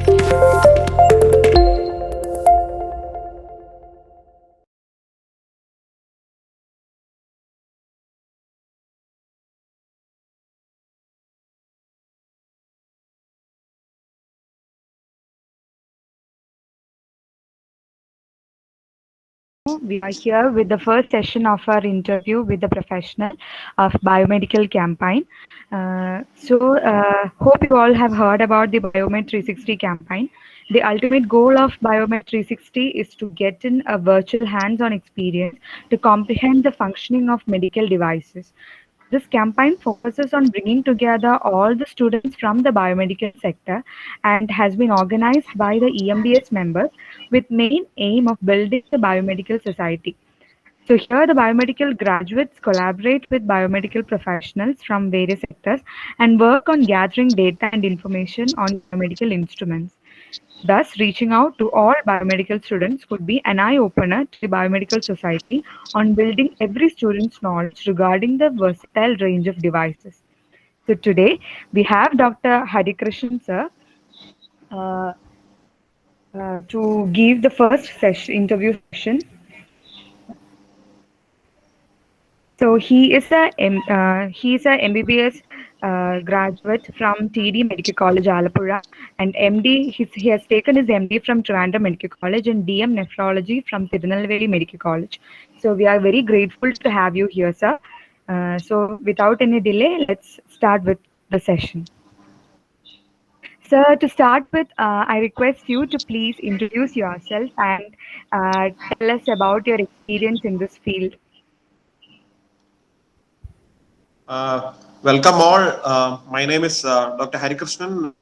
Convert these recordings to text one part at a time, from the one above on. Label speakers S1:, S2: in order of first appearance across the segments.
S1: We are here with the first session of our interview with the professional of biomedical campaign. Hope you all have heard about the Biomed 360 campaign. The ultimate goal of Biomed 360 is to get in a virtual hands-on experience to comprehend the functioning of medical devices. This campaign focuses on bringing together all the students from the biomedical sector and has been organized by the EMBS members with main aim of building the biomedical society. So here the biomedical graduates collaborate with biomedical professionals from various sectors and work on gathering data and information on biomedical instruments. Thus, reaching out to all biomedical students could be an eye-opener to the biomedical society on building every student's knowledge regarding the versatile range of devices. So today we have Dr. Harikrishnan sir uh, to give the first interview session. So he is a MBBS graduate from TD Medical College Alapura and MD. He has taken his MD from Trivandrum Medical College and DM Nephrology from Tirunelveli Medical College. So we are very grateful to have you here, sir. So without any delay, let's start with the session. Sir, to start with, I request you to please introduce yourself and tell us about your experience in this field.
S2: Welcome all. My name is Dr. Harikrishnan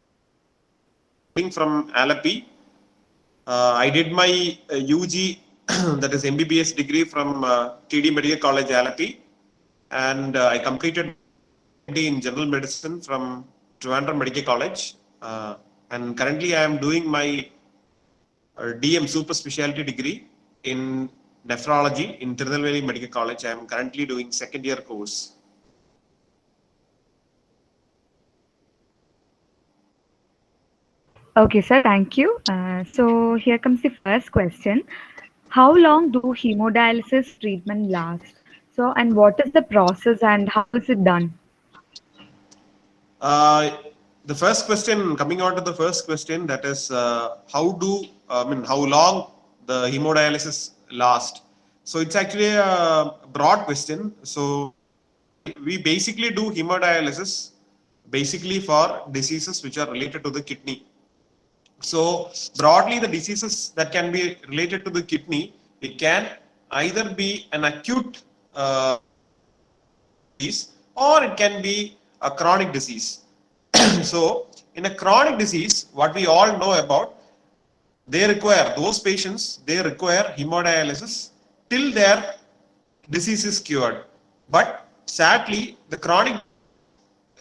S2: from Alapi. I did my UG, that is MBBS degree from TD Medical College Alapi, and I completed MD in General Medicine from Trivandrum Medical College. And currently I am doing my DM Super Specialty degree in Nephrology in Tirunelveli Medical College. I am currently doing second year course.
S1: Okay, sir, thank you. So here comes the first question. How long do hemodialysis treatment last? So, and what is the process and how is it done?
S2: The first question, coming on to the first question, that is how long the hemodialysis last? So it's actually a broad question. So we basically do hemodialysis basically for diseases which are related to the kidney. So broadly, the diseases that can be related to the kidney, it can either be an acute disease or it can be a chronic disease. So in a chronic disease, what we all know about, those patients require hemodialysis till their disease is cured. But sadly,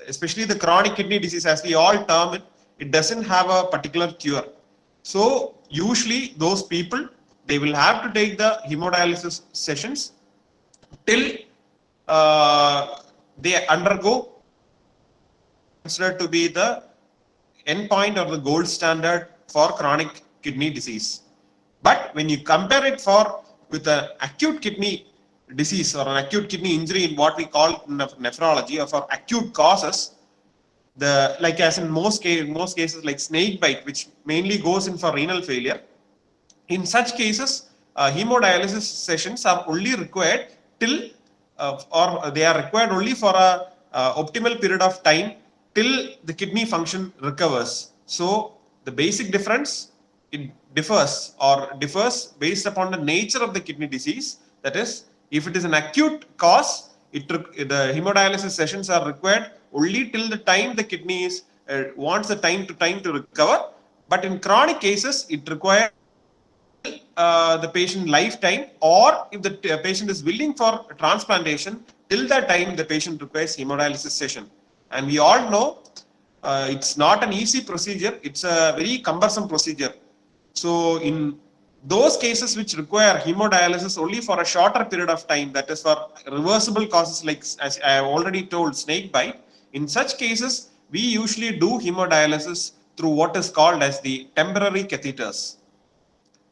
S2: especially the chronic kidney disease, as we all term it, it doesn't have a particular cure. So usually those people, they will have to take the hemodialysis sessions till they undergo, considered to be the endpoint or the gold standard for chronic kidney disease. But when you compare it with an acute kidney disease or an acute kidney injury in what we call nephrology, or for acute causes, like as in most cases like snake bite, which mainly goes in for renal failure, in such cases hemodialysis sessions are only required till or they are required only for a optimal period of time till the kidney function recovers. So the basic difference, it differs based upon the nature of the kidney disease. That is, if it is an acute cause, the hemodialysis sessions are required only till the time the kidney wants the time to recover. But in chronic cases, it requires the patient lifetime, or if the patient is willing for transplantation, till that time the patient requires hemodialysis session. And we all know it's not an easy procedure, it's a very cumbersome procedure. So in those cases which require hemodialysis only for a shorter period of time, that is for reversible causes like, as I have already told, snake bite, in such cases we usually do hemodialysis through what is called as the temporary catheters.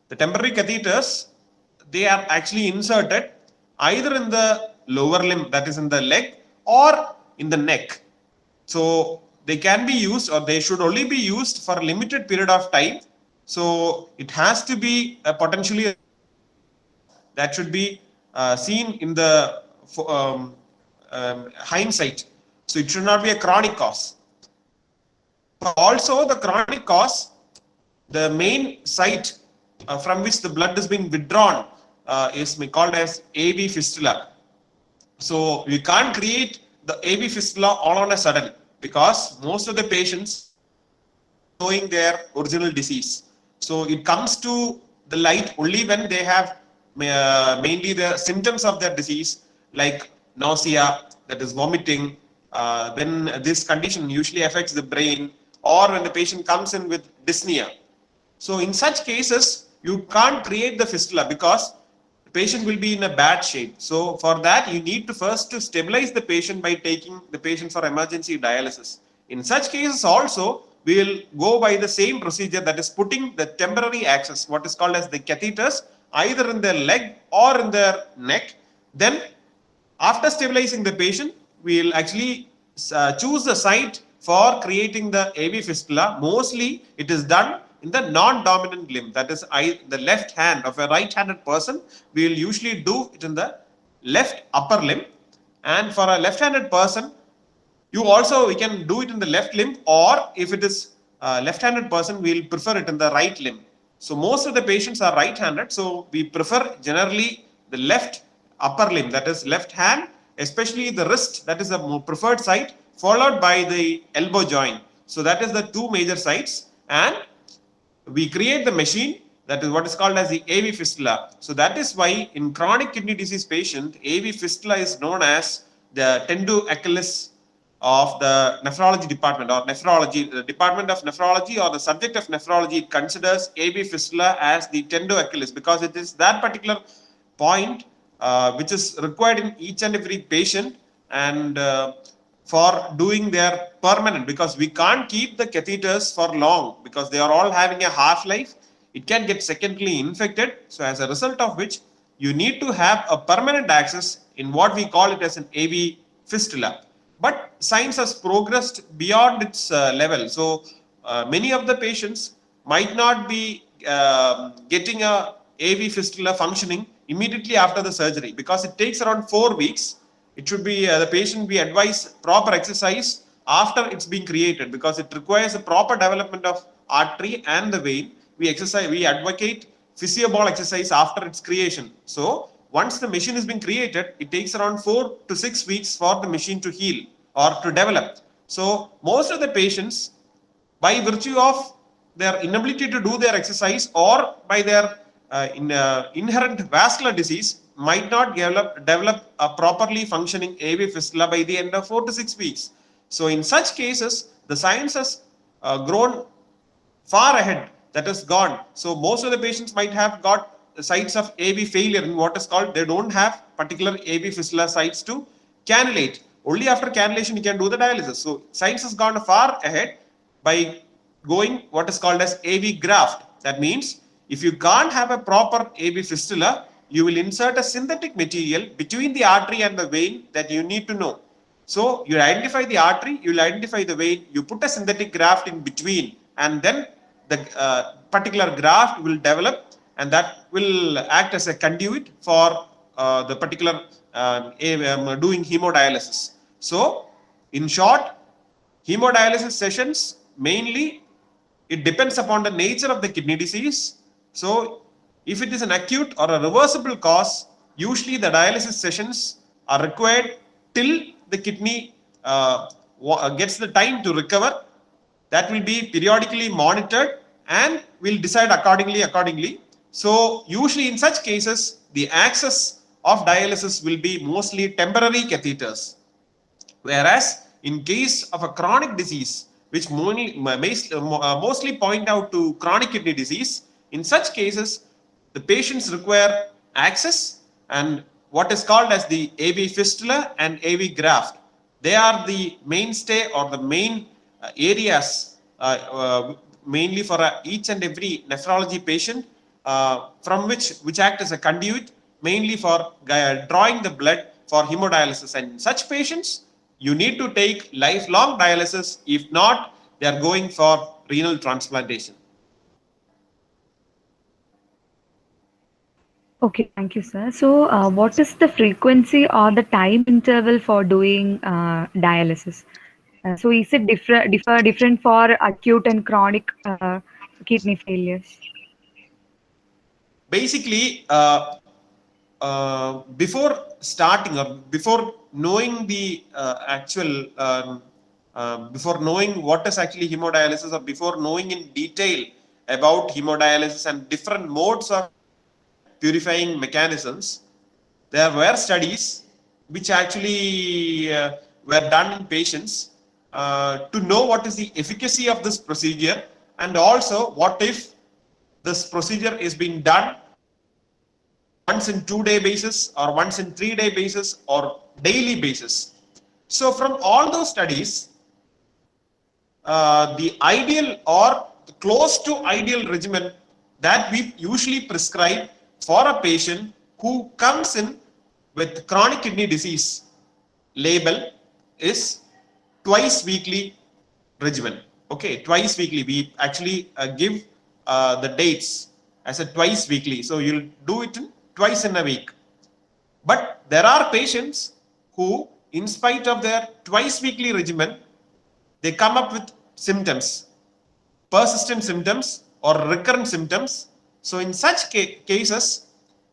S2: The temporary catheters, they are actually inserted either in the lower limb, that is in the leg, or in the neck. So they can be used, or they should only be used for a limited period of time. So it has to be potentially that should be seen in the hindsight. So it should not be a chronic cause. Also, the chronic cause, the main site from which the blood is being withdrawn is called as AV fistula. So we can't create the AV fistula all on a sudden, because most of the patients knowing their original disease. So it comes to the light only when they have mainly the symptoms of their disease, like nausea, that is vomiting, when this condition usually affects the brain, or when the patient comes in with dyspnea. So in such cases, you can't create the fistula because the patient will be in a bad shape. So for that, you need to first to stabilize the patient by taking the patient for emergency dialysis. In such cases also, we will go by the same procedure, that is putting the temporary access, what is called as the catheters, either in their leg or in their neck. Then after stabilizing the patient, we will actually choose the site for creating the AV fistula. Mostly it is done in the non-dominant limb, that is the left hand of a right-handed person. We will usually do it in the left upper limb, and for a left-handed person, we can do it in the left limb, or if it is a left-handed person, we will prefer it in the right limb. So most of the patients are right-handed, so we prefer generally the left upper limb, that is left hand, especially the wrist, that is the more preferred site, followed by the elbow joint. So that is the two major sites, and we create the machine, that is what is called as the AV fistula. So that is why in chronic kidney disease patient, AV fistula is known as the tendo Achilles of the nephrology department, or nephrology, the department of nephrology, or the subject of nephrology considers AV fistula as the tendo Achilles, because it is that particular point which is required in each and every patient, and for doing their permanent, because we can't keep the catheters for long because they are all having a half-life. It can get secondly infected. So as a result of which, you need to have a permanent access in what we call it as an AV fistula. But science has progressed beyond its level. So many of the patients might not be getting a AV fistula functioning immediately after the surgery, because it takes around 4 weeks. It should be the patient be advised proper exercise after it's being created, because it requires a proper development of artery and the vein. We advocate physioball exercise after its creation. So once the machine has been created, it takes around 4 to 6 weeks for the machine to heal or to develop. So most of the patients, by virtue of their inability to do their exercise, or by their inherent vascular disease, might not develop a properly functioning AV fistula by the end of 4 to 6 weeks. So in such cases, the science has grown far ahead, that is gone. So most of the patients might have got sites of AV failure in what is called, they don't have particular AV fistula sites to cannulate. Only after cannulation you can do the dialysis. So science has gone far ahead by going what is called as AV graft. That means if you can't have a proper AV fistula, you will insert a synthetic material between the artery and the vein that you need to know. So you identify the artery, you will identify the vein, you put a synthetic graft in between, and then the particular graft will develop, and that will act as a conduit for the particular doing hemodialysis. So in short, hemodialysis sessions, mainly it depends upon the nature of the kidney disease. So if it is an acute or a reversible cause, usually the dialysis sessions are required till the kidney gets the time to recover. That will be periodically monitored and will decide accordingly. So usually in such cases, the access of dialysis will be mostly temporary catheters. Whereas in case of a chronic disease, which mostly point out to chronic kidney disease, in such cases, the patients require access and what is called as the AV fistula and AV graft. They are the mainstay or the main areas mainly for each and every nephrology patient, from which act as a conduit mainly for drawing the blood for hemodialysis. And in such patients, you need to take lifelong dialysis. If not, they are going for renal transplantation.
S1: Okay, thank you, sir. So, what is the frequency or the time interval for doing dialysis? So, is it different for acute and chronic kidney failures?
S2: Basically, before starting or before knowing the actual, before knowing what is actually hemodialysis, or before knowing in detail about hemodialysis and different modes of purifying mechanisms, there were studies which actually were done in patients to know what is the efficacy of this procedure, and also what if this procedure is being done once in 2-day basis or once in 3-day basis or daily basis. So from all those studies, the ideal or close to ideal regimen that we usually prescribe for a patient who comes in with chronic kidney disease label is twice weekly regimen. Okay, twice weekly. We actually give the dates as a twice weekly. So you'll do it twice in a week. But there are patients who, in spite of their twice weekly regimen, they come up with symptoms, persistent symptoms or recurrent symptoms. So in such cases,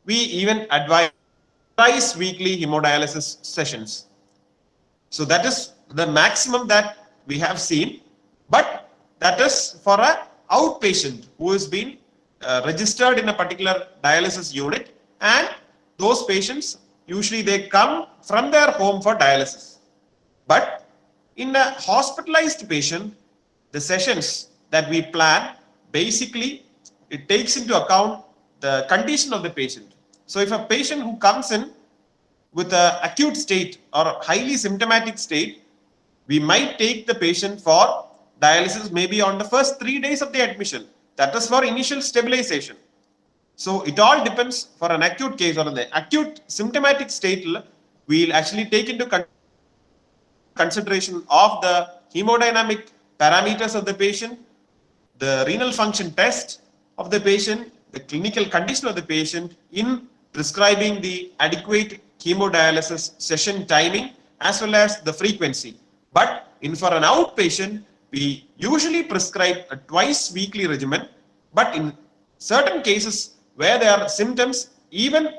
S2: we even advise thrice weekly hemodialysis sessions. So that is the maximum that we have seen, but that is for a outpatient who has been registered in a particular dialysis unit, and those patients usually they come from their home for dialysis. But in a hospitalized patient, the sessions that we plan, basically it takes into account the condition of the patient. So if a patient who comes in with an acute state or a highly symptomatic state, we might take the patient for dialysis maybe on the first 3 days of the admission. That is for initial stabilization. So it all depends. For an acute case or the acute symptomatic state, we'll actually take into consideration of the hemodynamic parameters of the patient, the renal function test of the patient, the clinical condition of the patient in prescribing the adequate hemodialysis session timing as well as the frequency. But for an outpatient, we usually prescribe a twice weekly regimen, but in certain cases where there are symptoms, even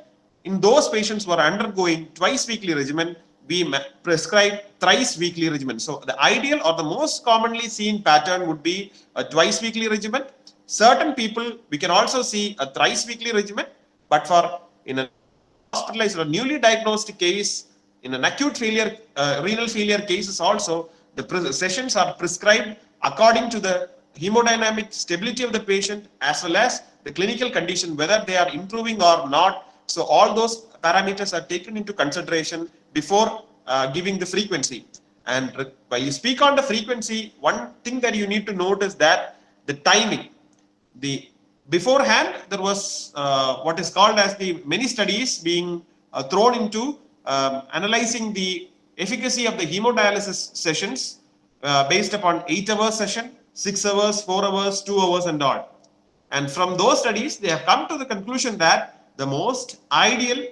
S2: in those patients who are undergoing twice weekly regimen, we prescribe thrice weekly regimen. So the ideal or the most commonly seen pattern would be a twice weekly regimen. Certain people, we can also see a thrice weekly regimen, but for in a hospitalized or newly diagnosed case, in an acute failure, renal failure cases also, the sessions are prescribed according to the hemodynamic stability of the patient as well as the clinical condition, whether they are improving or not. So all those parameters are taken into consideration before giving the frequency. And while you speak on the frequency, one thing that you need to note is that the timing. Beforehand, there was what is called as the many studies being thrown into analyzing the efficacy of the hemodialysis sessions based upon 8-hour session, 6 hours, 4 hours, 2 hours and all. And from those studies, they have come to the conclusion that the most ideal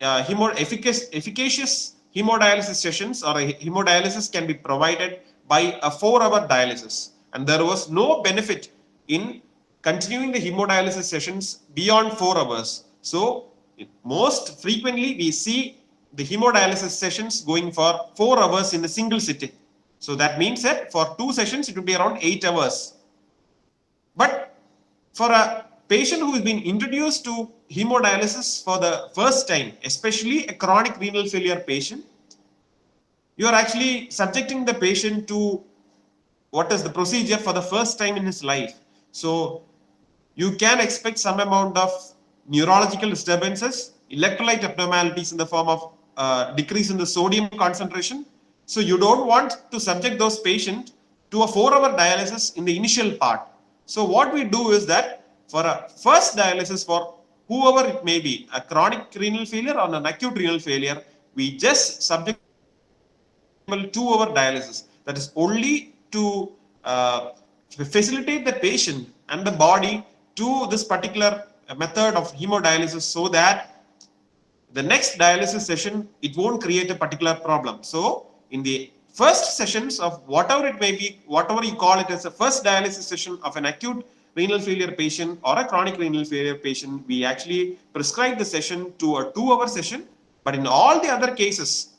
S2: efficacious hemodialysis sessions or hemodialysis can be provided by a 4-hour dialysis. And there was no benefit in continuing the hemodialysis sessions beyond 4 hours. So most frequently we see the hemodialysis sessions going for 4 hours in a single sitting. So that means that for 2 sessions, it will be around 8 hours. But for a patient who has been introduced to hemodialysis for the first time, especially a chronic renal failure patient, you are actually subjecting the patient to what is the procedure for the first time in his life. So you can expect some amount of neurological disturbances, electrolyte abnormalities in the form of decrease in the sodium concentration. So you don't want to subject those patients to a 4-hour dialysis in the initial part. So what we do is that for a first dialysis for whoever it may be, a chronic renal failure or an acute renal failure, we just subject 2-hour dialysis. That is only to facilitate the patient and the body to this particular method of hemodialysis, so that the next dialysis session, it won't create a particular problem. So in the first sessions of whatever it may be, whatever you call it as a first dialysis session of an acute renal failure patient or a chronic renal failure patient, we actually prescribe the session to a 2-hour session. But in all the other cases,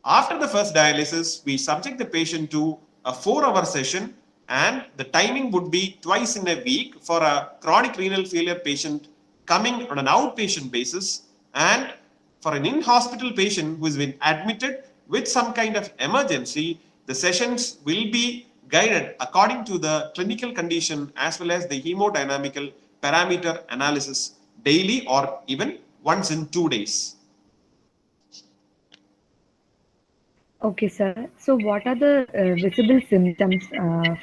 S2: after the first dialysis, we subject the patient to a 4-hour session, and the timing would be twice in a week for a chronic renal failure patient coming on an outpatient basis, and for an in-hospital patient who has been admitted with some kind of emergency, the sessions will be guided according to the clinical condition as well as the hemodynamical parameter analysis daily or even once in 2 days.
S1: Okay, sir. So, what are the visible symptoms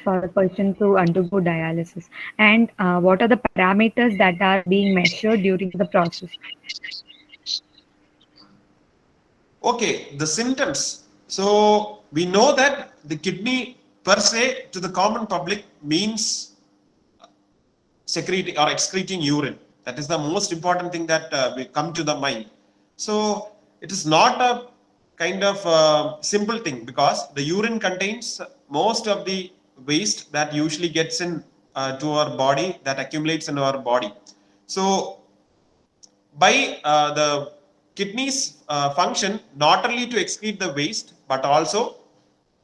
S1: for a person to undergo dialysis, and what are the parameters that are being measured during the process?
S2: Okay, the symptoms. So we know that the kidney per se to the common public means secreting or excreting urine. That is the most important thing that will come to the mind. So it is not a kind of simple thing, because the urine contains most of the waste that usually gets in to our body, that accumulates in our body. So by the kidneys function not only to excrete the waste, but also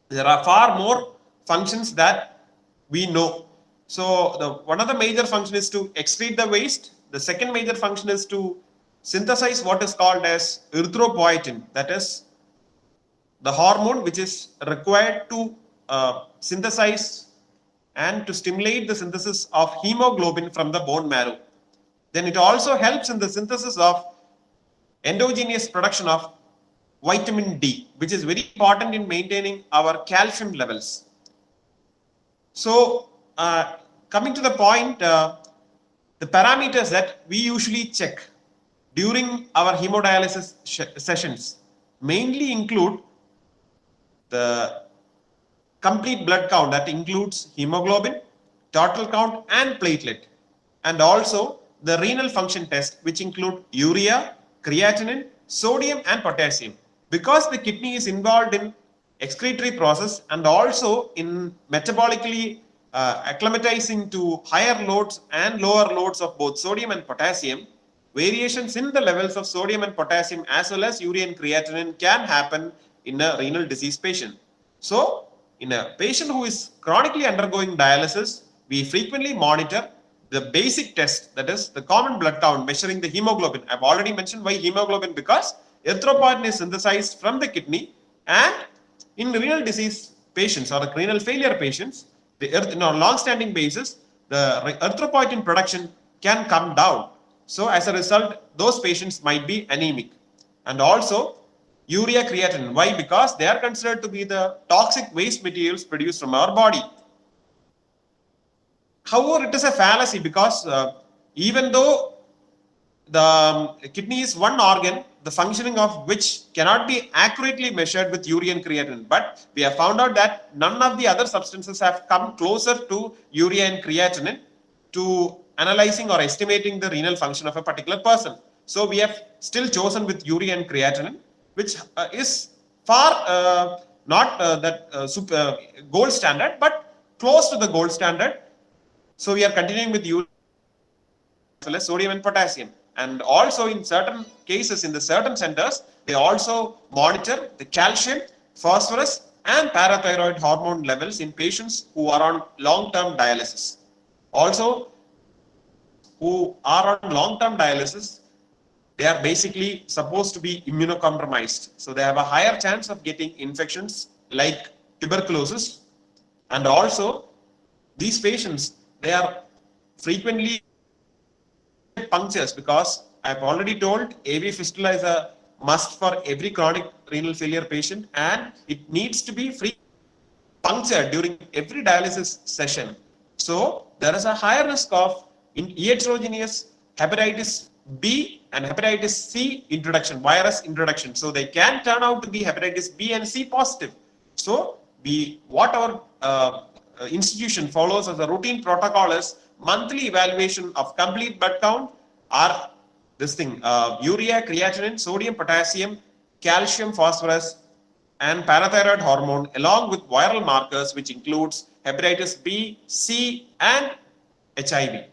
S2: there are far more functions that we know. So the one of the major function is to excrete the waste. The second major function is to synthesize what is called as erythropoietin, that is the hormone which is required to synthesize and to stimulate the synthesis of hemoglobin from the bone marrow. Then it also helps in the synthesis of endogenous production of vitamin D, which is very important in maintaining our calcium levels. So coming to the point, the parameters that we usually check during our hemodialysis sessions mainly include the complete blood count, that includes hemoglobin, total count and platelet, and also the renal function test, which include urea, creatinine, sodium and potassium. Because the kidney is involved in excretory process and also in metabolically acclimatizing to higher loads and lower loads of both sodium and potassium, variations in the levels of sodium and potassium as well as urea and creatinine can happen in a renal disease patient. So in a patient who is chronically undergoing dialysis, we frequently monitor the basic test, that is the common blood count, measuring the hemoglobin. I've already mentioned why hemoglobin, because erythropoietin is synthesized from the kidney, and in renal disease patients or renal failure patients, on a long-standing basis, the erythropoietin production can come down. So as a result, those patients might be anemic. And also urea, creatinine. Why? Because they are considered to be the toxic waste materials produced from our body. However, it is a fallacy, because even though the kidney is one organ, the functioning of which cannot be accurately measured with urea and creatinine, but we have found out that none of the other substances have come closer to urea and creatinine to analyzing or estimating the renal function of a particular person. So we have still chosen with urea and creatinine, which is far not that gold standard, but close to the gold standard. So we are continuing with urea as well as sodium and potassium. And also in certain cases, in the certain centers, they also monitor the calcium, phosphorus and parathyroid hormone levels in patients who are on long-term dialysis. Also, who are on long-term dialysis, they are basically supposed to be immunocompromised. So they have a higher chance of getting infections like tuberculosis. And also these patients, they are frequently punctures, because I've already told AV fistula is a must for every chronic renal failure patient, and it needs to be free punctured during every dialysis session. So there is a higher risk of heterogeneous hepatitis B and hepatitis C introduction, virus introduction. So they can turn out to be hepatitis B and C positive. So what our institution follows as a routine protocol is monthly evaluation of complete blood count, or this thing, urea, creatinine, sodium, potassium, calcium, phosphorus, and parathyroid hormone, along with viral markers, which includes hepatitis B, C, and HIV.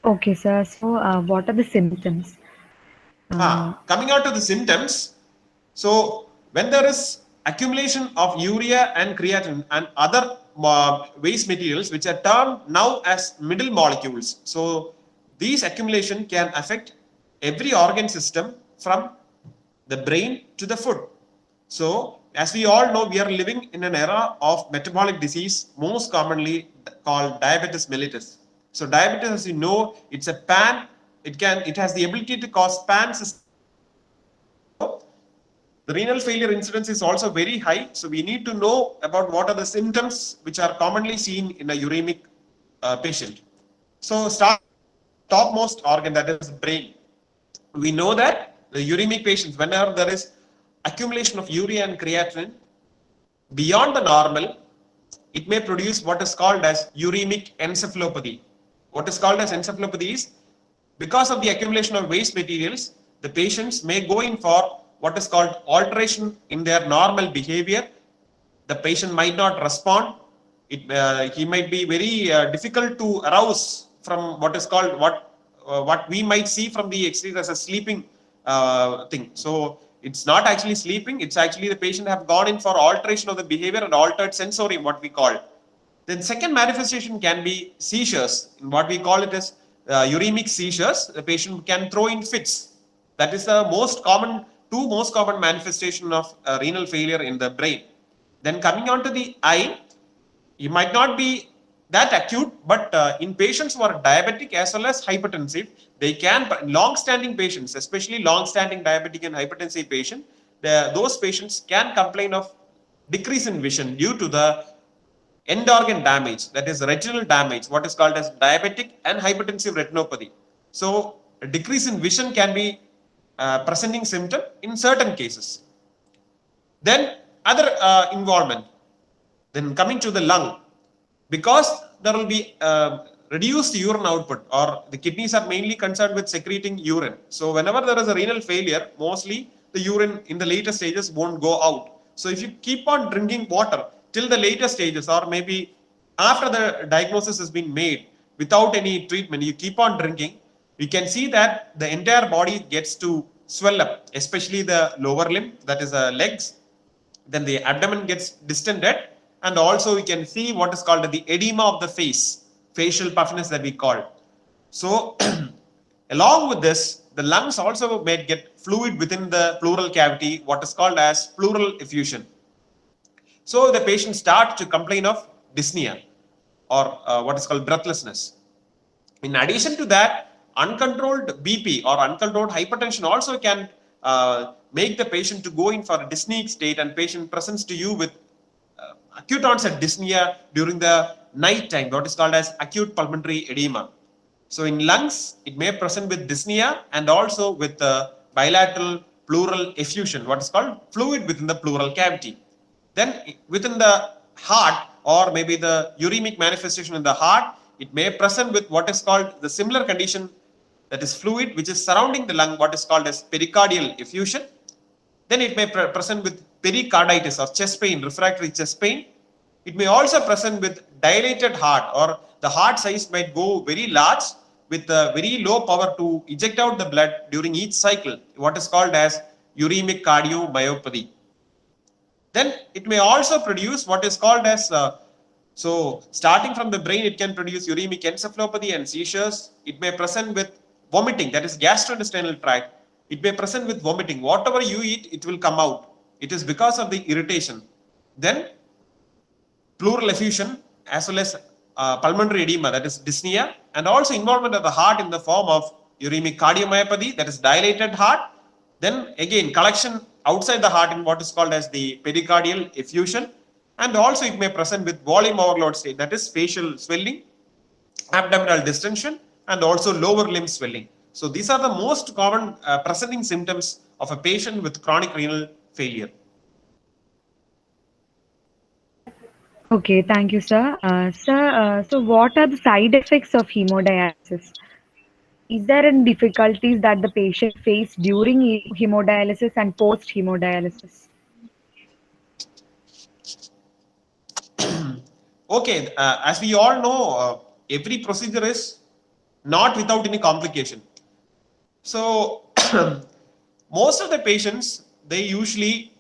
S1: Okay, sir. So, what are the symptoms?
S2: Coming on to the symptoms, so when there is accumulation of urea and creatinine and other waste materials, which are termed now as middle molecules, so these accumulation can affect every organ system from the brain to the foot. So as we all know, we are living in an era of metabolic disease, most commonly called diabetes mellitus. So diabetes, as you know, it's a it has the ability to cause pan-systemic. The renal failure incidence is also very high. So we need to know about what are the symptoms which are commonly seen in a uremic patient. So start topmost organ, that is brain. We know that the uremic patients, whenever there is accumulation of urea and creatinine beyond the normal, it may produce what is called as uremic encephalopathy. What is called as encephalopathy is because of the accumulation of waste materials, the patients may go in for what is called alteration in their normal behavior. The patient might not respond. He might be very difficult to arouse from what is called what we might see from the exterior as a sleeping thing. So it's not actually sleeping. It's actually the patient have gone in for alteration of the behavior and altered sensorium, what we call. Then second manifestation can be seizures. In what we call it as uremic seizures. The patient can throw in fits. That is the two most common manifestation of renal failure in the brain. Then coming on to the eye, it might not be that acute, but in patients who are diabetic as well as hypertensive, they can, long-standing patients, especially long-standing diabetic and hypertensive patient, those patients can complain of decrease in vision due to the end organ damage, that is retinal damage, what is called as diabetic and hypertensive retinopathy. So a decrease in vision can be presenting symptom in certain cases. Then other involvement. Then coming to the lung, because there will be reduced urine output, or the kidneys are mainly concerned with secreting urine. So whenever there is a renal failure, mostly the urine in the later stages won't go out. So if you keep on drinking water till the later stages, or maybe after the diagnosis has been made without any treatment, you keep on drinking, we can see that the entire body gets to swell up, especially the lower limb, that is the legs. Then the abdomen gets distended, and also we can see what is called the edema of the face, facial puffiness that we call. So along with this, the lungs also may get fluid within the pleural cavity, what is called as pleural effusion. So the patient starts to complain of dyspnea, or what is called breathlessness. In addition to that, uncontrolled BP or uncontrolled hypertension also can make the patient to go in for a dyspneic state, and patient presents to you with acute onset dyspnea during the night time, what is called as acute pulmonary edema. So in lungs, it may present with dyspnea and also with bilateral pleural effusion, what is called fluid within the pleural cavity. Then within the heart, or maybe the uremic manifestation in the heart, it may present with what is called the similar condition, that is fluid which is surrounding the lung, what is called as pericardial effusion. Then it may present with pericarditis or chest pain, refractory chest pain. It may also present with dilated heart, or the heart size might go very large with a very low power to eject out the blood during each cycle, what is called as uremic cardiomyopathy. Then it may also produce what is called as, so starting from the brain, it can produce uremic encephalopathy and seizures. It may present with vomiting, that is gastrointestinal tract. It may present with vomiting. Whatever you eat, it will come out. It is because of the irritation. Then pleural effusion as well as pulmonary edema, that is dyspnea, and also involvement of the heart in the form of uremic cardiomyopathy, that is dilated heart. Then again, collection outside the heart in what is called as the pericardial effusion, and also it may present with volume overload state, that is facial swelling, abdominal distension, and also lower limb swelling. So these are the most common presenting symptoms of a patient with chronic renal failure.
S1: Okay, thank you, sir. So what are the side effects of hemodialysis? Is there any difficulties that the patient face during hemodialysis and post hemodialysis?
S2: Okay, as we all know, every procedure is not without any complication. So most of the patients, they usually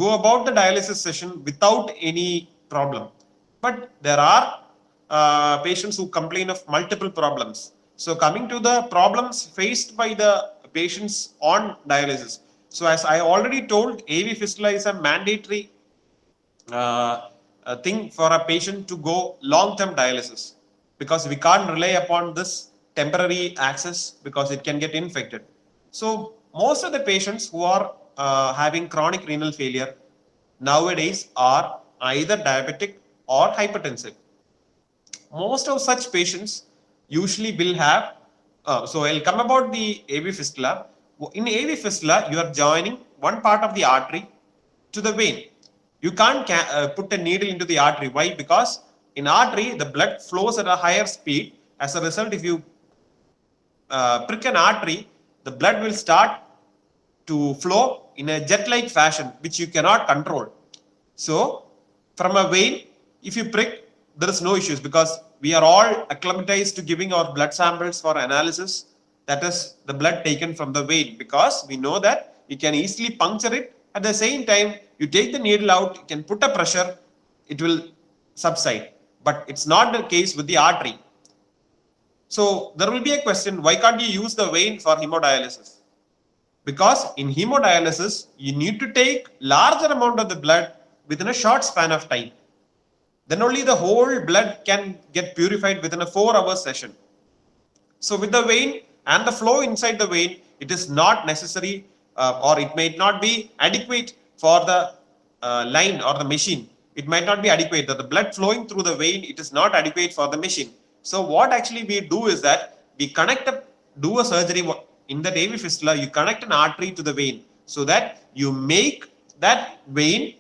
S2: go about the dialysis session without any problem. But there are patients who complain of multiple problems. So coming to the problems faced by the patients on dialysis. So as I already told, AV fistula is a mandatory thing for a patient to go long-term dialysis, because we can't rely upon this temporary access because it can get infected. So most of the patients who are having chronic renal failure nowadays are either diabetic or hypertensive. Most of such patients usually will have, so I'll come about the AV fistula. In AV fistula, you are joining one part of the artery to the vein. You can't put a needle into the artery. Why? Because in artery, the blood flows at a higher speed. As a result, if you prick an artery, the blood will start to flow in a jet-like fashion, which you cannot control. So from a vein, if you prick, there is no issues, because we are all acclimatized to giving our blood samples for analysis. That is the blood taken from the vein, because we know that we can easily puncture it. At the same time, you take the needle out, you can put a pressure, it will subside. But it's not the case with the artery. So there will be a question, why can't you use the vein for hemodialysis? Because in hemodialysis, you need to take larger amount of the blood within a short span of time. Then only the whole blood can get purified within a 4-hour session. So with the vein and the flow inside the vein, it is not necessary or it may not be adequate for the line or the machine. It might not be adequate. The blood flowing through the vein, it is not adequate for the machine. So what actually we do is that we do a surgery in the AV fistula, you connect an artery to the vein so that you make that vein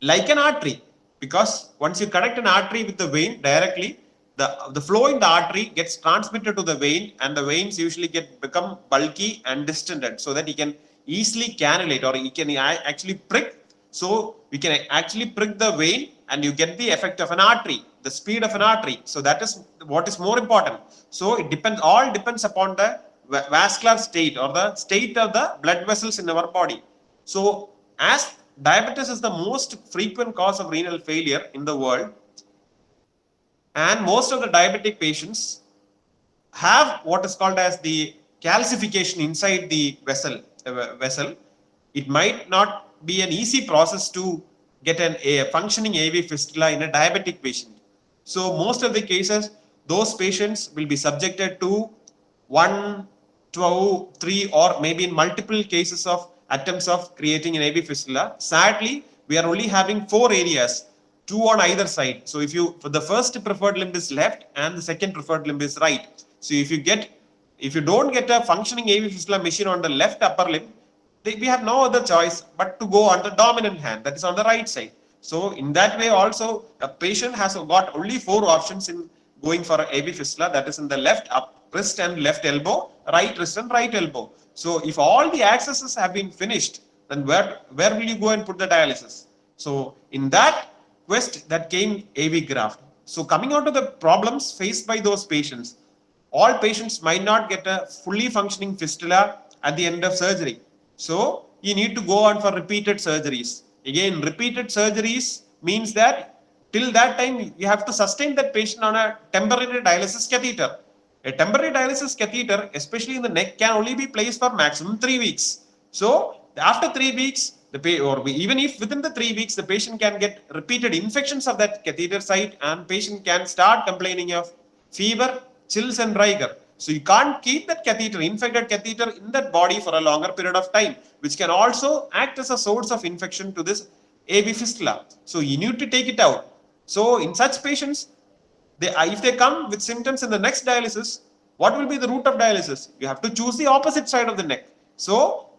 S2: like an artery. Because once you connect an artery with the vein directly, the flow in the artery gets transmitted to the vein, and the veins usually become bulky and distended, so that you can easily cannulate, or you can actually prick. So we can actually prick the vein and you get the effect of an artery, the speed of an artery. So that is what is more important. So it all depends upon the vascular state or the state of the blood vessels in our body. So as diabetes is the most frequent cause of renal failure in the world, and most of the diabetic patients have what is called as the calcification inside the vessel. It might not be an easy process to get a functioning AV fistula in a diabetic patient. So most of the cases, those patients will be subjected to 1, 2, 3, or maybe in multiple cases of attempts of creating an AV fistula. Sadly, we are only having 4 areas, 2 on either side. So if the first preferred limb is left and the second preferred limb is right. So if you don't get a functioning AV fistula machine on the left upper limb, we have no other choice but to go on the dominant hand, that is on the right side. So in that way also, a patient has got only 4 options in going for an AV fistula, that is in the left wrist and left elbow, right wrist and right elbow. So if all the accesses have been finished, then where will you go and put the dialysis? So in that quest, that came AV graft. So coming on to the problems faced by those patients, all patients might not get a fully functioning fistula at the end of surgery. So you need to go on for repeated surgeries. Again, repeated surgeries means that till that time you have to sustain that patient on a temporary dialysis catheter. A temporary dialysis catheter, especially in the neck, can only be placed for maximum 3 weeks. So after 3 weeks, even if within the 3 weeks, the patient can get repeated infections of that catheter site, and patient can start complaining of fever, chills and rigor. So you can't keep that catheter, infected catheter, in that body for a longer period of time, which can also act as a source of infection to this AV fistula. So you need to take it out. So in such patients, if they come with symptoms in the next dialysis, what will be the route of dialysis? You have to choose the opposite side of the neck. So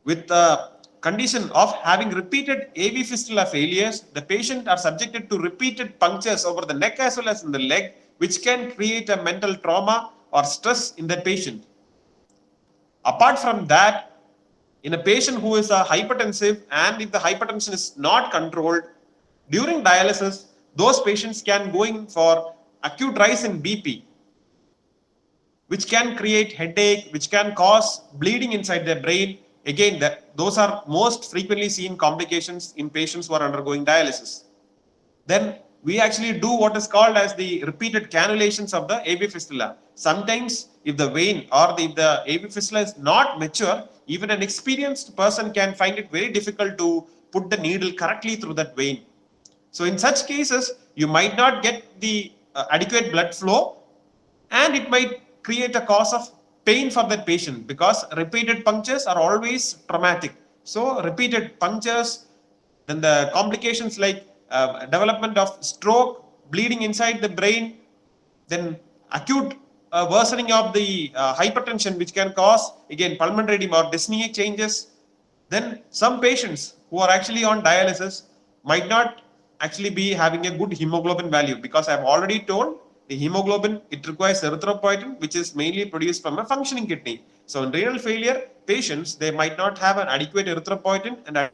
S2: with the condition of having repeated AV fistula failures, the patient are subjected to repeated punctures over the neck as well as in the leg, which can create a mental trauma or stress in the patient. Apart from that, in a patient who is a hypertensive, and if the hypertension is not controlled during dialysis, those patients can go in for acute rise in BP, which can create headache, which can cause bleeding inside the brain. Again, those are most frequently seen complications in patients who are undergoing dialysis. Then we actually do what is called as the repeated cannulations of the AV fistula. Sometimes if the vein or if the AV fistula is not mature, even an experienced person can find it very difficult to put the needle correctly through that vein. So in such cases, you might not get the adequate blood flow, and it might create a cause of pain for that patient, because repeated punctures are always traumatic. So repeated punctures, then the complications like development of stroke, bleeding inside the brain, then acute worsening of the hypertension, which can cause again pulmonary edema or dyspneic changes. Then some patients who are actually on dialysis might not actually be having a good hemoglobin value, because I've already told the hemoglobin, it requires erythropoietin, which is mainly produced from a functioning kidney. So in renal failure patients, they might not have an adequate erythropoietin and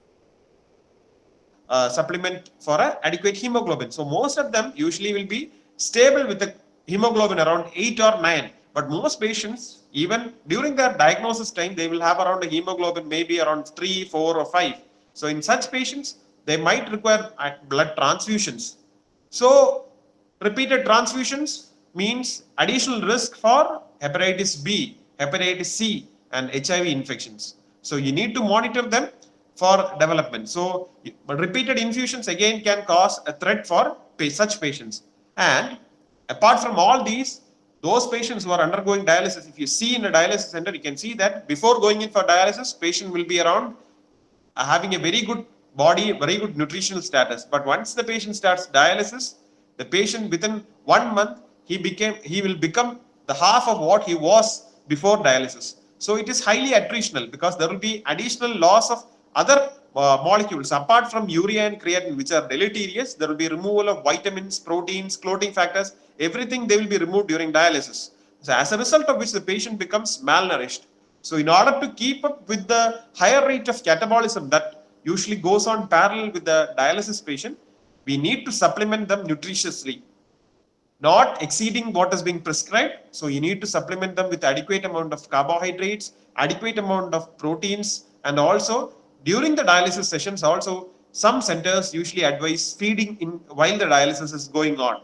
S2: supplement for an adequate hemoglobin. So most of them usually will be stable with a hemoglobin around 8 or 9. But most patients, even during their diagnosis time, they will have around a hemoglobin maybe around 3, 4 or 5. So in such patients, they might require blood transfusions. So repeated transfusions means additional risk for hepatitis B, hepatitis C and HIV infections. So you need to monitor them for development. So repeated infusions again can cause a threat for such patients. And apart from all these, those patients who are undergoing dialysis, if you see in a dialysis center, you can see that before going in for dialysis, patient will be around having a very good body, very good nutritional status. But once the patient starts dialysis, the patient within 1 month, he will become the half of what he was before dialysis. So it is highly attritional, because there will be additional loss of other molecules apart from urea and creatinine, which are deleterious. There will be removal of vitamins, proteins, clotting factors, everything they will be removed during dialysis. So as a result of which the patient becomes malnourished. So in order to keep up with the higher rate of catabolism that usually goes on parallel with the dialysis patient, we need to supplement them nutritiously, not exceeding what is being prescribed. So you need to supplement them with adequate amount of carbohydrates, adequate amount of proteins, and also during the dialysis sessions, also some centers usually advise feeding in while the dialysis is going on.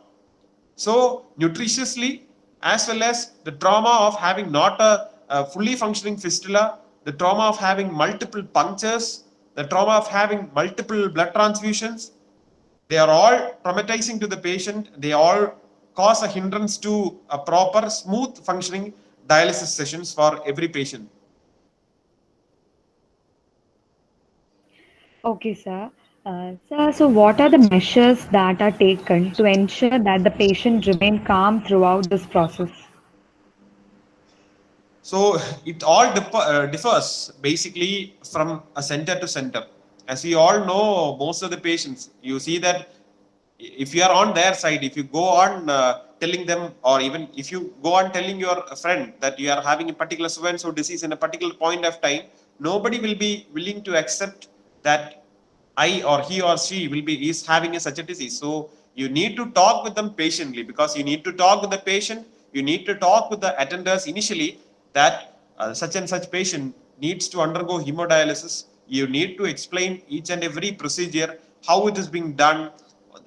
S2: So nutritiously, as well as the trauma of having not a fully functioning fistula, the trauma of having multiple punctures, the trauma of having multiple blood transfusions, they are all traumatizing to the patient. They all cause a hindrance to a proper, smooth functioning dialysis sessions for every patient.
S1: Okay, sir. Sir, so what are the measures that are taken to ensure that the patient remain calm throughout this process?
S2: So it all differs basically from a center to center. As we all know, most of the patients, you see that if you are on their side, if you go on telling them, or even if you go on telling your friend that you are having a particular so-and-so disease in a particular point of time, nobody will be willing to accept that I or he or she is having such a disease. So you need to talk with them patiently, because you need to talk with the patient. You need to talk with the attenders initially that such and such patient needs to undergo hemodialysis. You need to explain each and every procedure, how it is being done,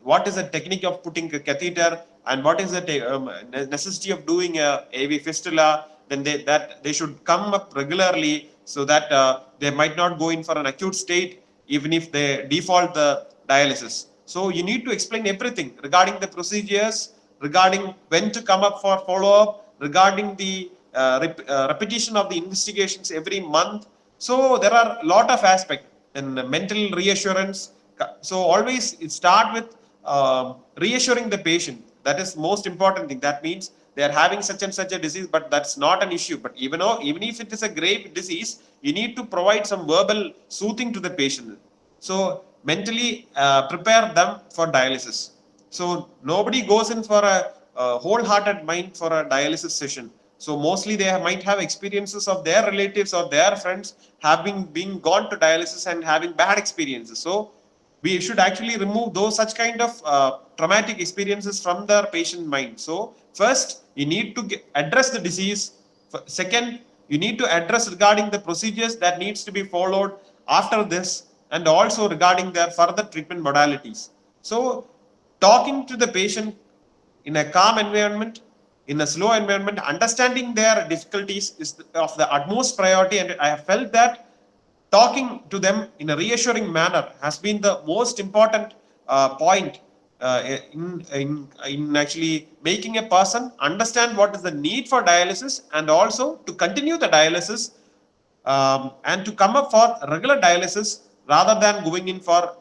S2: what is the technique of putting a catheter, and what is the necessity of doing a AV fistula. Then they should come up regularly, so that they might not go in for an acute state even if they default the dialysis. So you need to explain everything regarding the procedures, regarding when to come up for follow-up, regarding the repetition of the investigations every month. So there are a lot of aspects and mental reassurance. So always start with reassuring the patient. That is most important thing. That means they are having such and such a disease, but that's not an issue. But even if it is a grave disease, you need to provide some verbal soothing to the patient. So mentally prepare them for dialysis. So nobody goes in for a wholehearted mind for a dialysis session. So mostly they might have experiences of their relatives or their friends having been gone to dialysis and having bad experiences. So we should actually remove those such kind of traumatic experiences from the patient mind. So first, you need to address the disease. Second, you need to address regarding the procedures that needs to be followed after this, and also regarding their further treatment modalities. So talking to the patient in a calm environment, in a slow environment, understanding their difficulties is of the utmost priority. And I have felt that talking to them in a reassuring manner has been the most important point in actually making a person understand what is the need for dialysis, and also to continue the dialysis and to come up for regular dialysis rather than going in for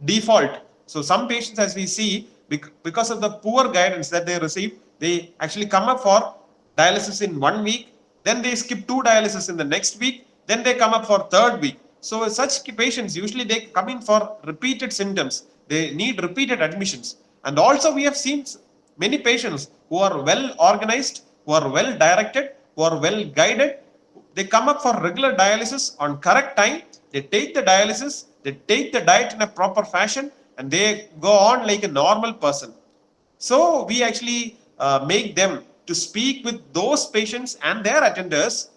S2: default. So some patients, as we see, because of the poor guidance that they receive, they actually come up for dialysis in 1 week, then they skip 2 dialysis in the next week, then they come up for 3rd week. So such patients, usually they come in for repeated symptoms. They need repeated admissions. And also we have seen many patients who are well organized, who are well directed, who are well guided. They come up for regular dialysis on correct time. They take the dialysis, they take the diet in a proper fashion, and they go on like a normal person. So we actually make them to speak with those patients and their attenders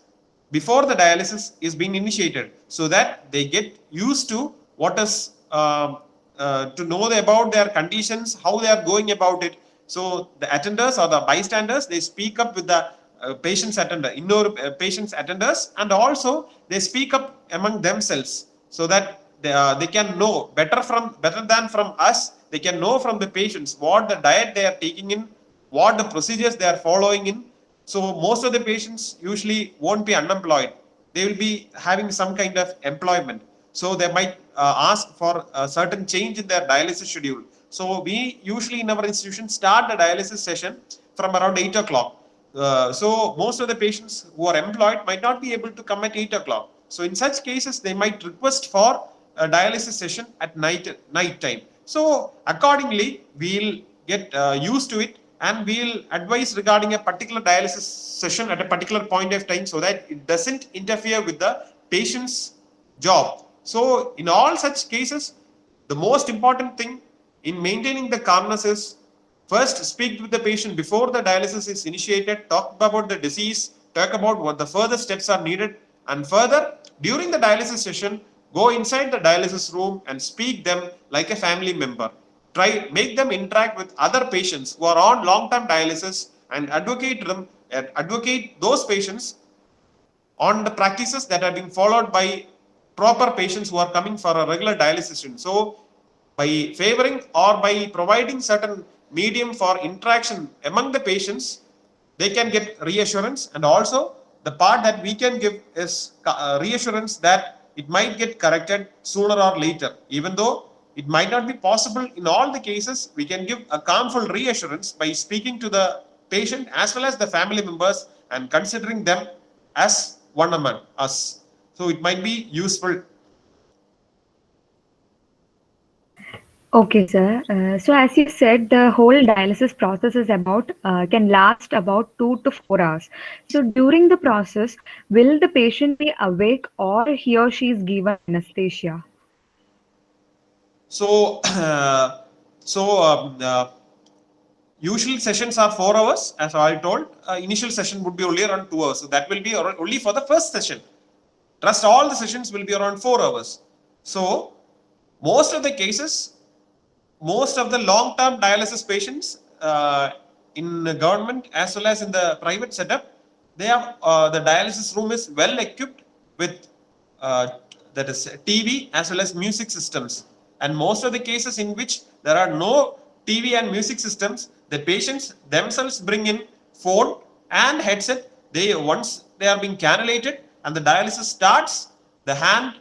S2: before the dialysis is being initiated, so that they get used to what is to know about their conditions, how they are going about it. So the attenders or the bystanders, they speak up with the patient's attender, patient's attenders, and also they speak up among themselves, so that they can know better than from us. They can know from the patients what the diet they are taking in, what the procedures they are following in. So most of the patients usually won't be unemployed. They will be having some kind of employment. So they might ask for a certain change in their dialysis schedule. So we usually in our institution start the dialysis session from around 8 o'clock. So most of the patients who are employed might not be able to come at 8 o'clock. So in such cases, they might request for a dialysis session at night time. So accordingly, we'll get used to it, and we'll advise regarding a particular dialysis session at a particular point of time, so that it doesn't interfere with the patient's job. So in all such cases, the most important thing in maintaining the calmness is first speak with the patient before the dialysis is initiated, talk about the disease, talk about what the further steps are needed, and further during the dialysis session, go inside the dialysis room and speak them like a family member. Make them interact with other patients who are on long-term dialysis, and advocate those patients on the practices that are being followed by proper patients who are coming for a regular dialysis. So by favoring or by providing certain medium for interaction among the patients, they can get reassurance. And also the part that we can give is reassurance that it might get corrected sooner or later. Even though it might not be possible in all the cases, we can give a calmful reassurance by speaking to the patient as well as the family members and considering them as one among us. So it might be useful.
S1: Okay, sir. So as you said, the whole dialysis process is about can last about 2 to 4 hours. So during the process, will the patient be awake or he or she is given anesthesia?
S2: So, usual sessions are 4 hours, as I told. Initial session would be only around 2 hours. So that will be only for the first session. Rest all the sessions will be around 4 hours. So most of the cases, most of the long-term dialysis patients in the government as well as in the private setup, they have the dialysis room is well equipped with that is TV as well as music systems. And most of the cases in which there are no TV and music systems, the patients themselves bring in phone and headset, once they are being cannulated and the dialysis starts, the hand,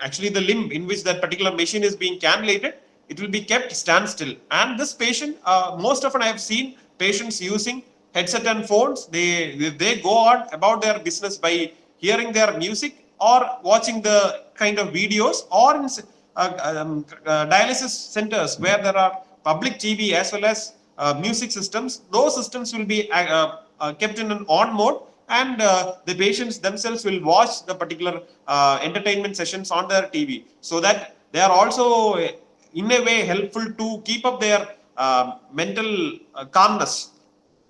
S2: actually the limb in which that particular machine is being cannulated, it will be kept standstill. And this patient, most often I have seen patients using headset and phones. They go on about their business by hearing their music or watching the kind of videos, or in dialysis centers where there are public TV as well as music systems. Those systems will be kept in an on mode, and the patients themselves will watch the particular entertainment sessions on their TV, so that they are also in a way helpful to keep up their mental calmness,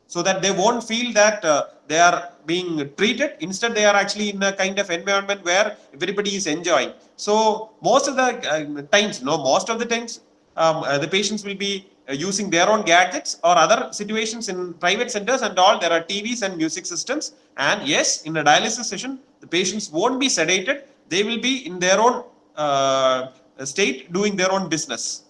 S2: so that they won't feel that they are being treated. Instead, they are actually in a kind of environment where everybody is enjoying. So most of the times, the patients will be using their own gadgets, or other situations in private centers and all, there are TVs and music systems. And yes, in a dialysis session, the patients won't be sedated. They will be in their own state, doing their own business.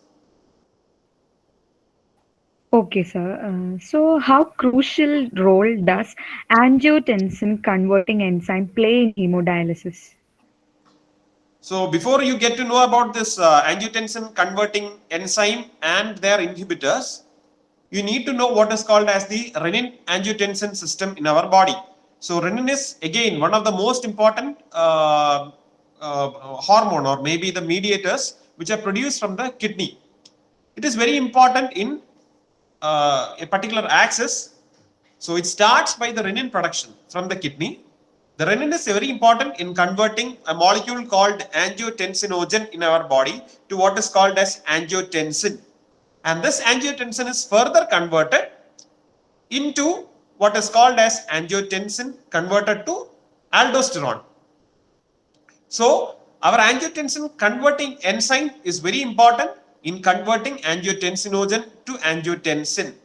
S1: Okay, sir. So, how crucial role does angiotensin converting enzyme play in hemodialysis?
S2: So before you get to know about this angiotensin converting enzyme and their inhibitors, you need to know what is called as the renin-angiotensin system in our body. So renin is again one of the most important hormone, or maybe the mediators, which are produced from the kidney. It is very important in a particular axis. So it starts by the renin production from the kidney. The renin is very important in converting a molecule called angiotensinogen in our body to what is called as angiotensin. And this angiotensin is further converted into what is called as angiotensin converted to aldosterone. So our angiotensin converting enzyme is very important in converting angiotensinogen to angiotensin,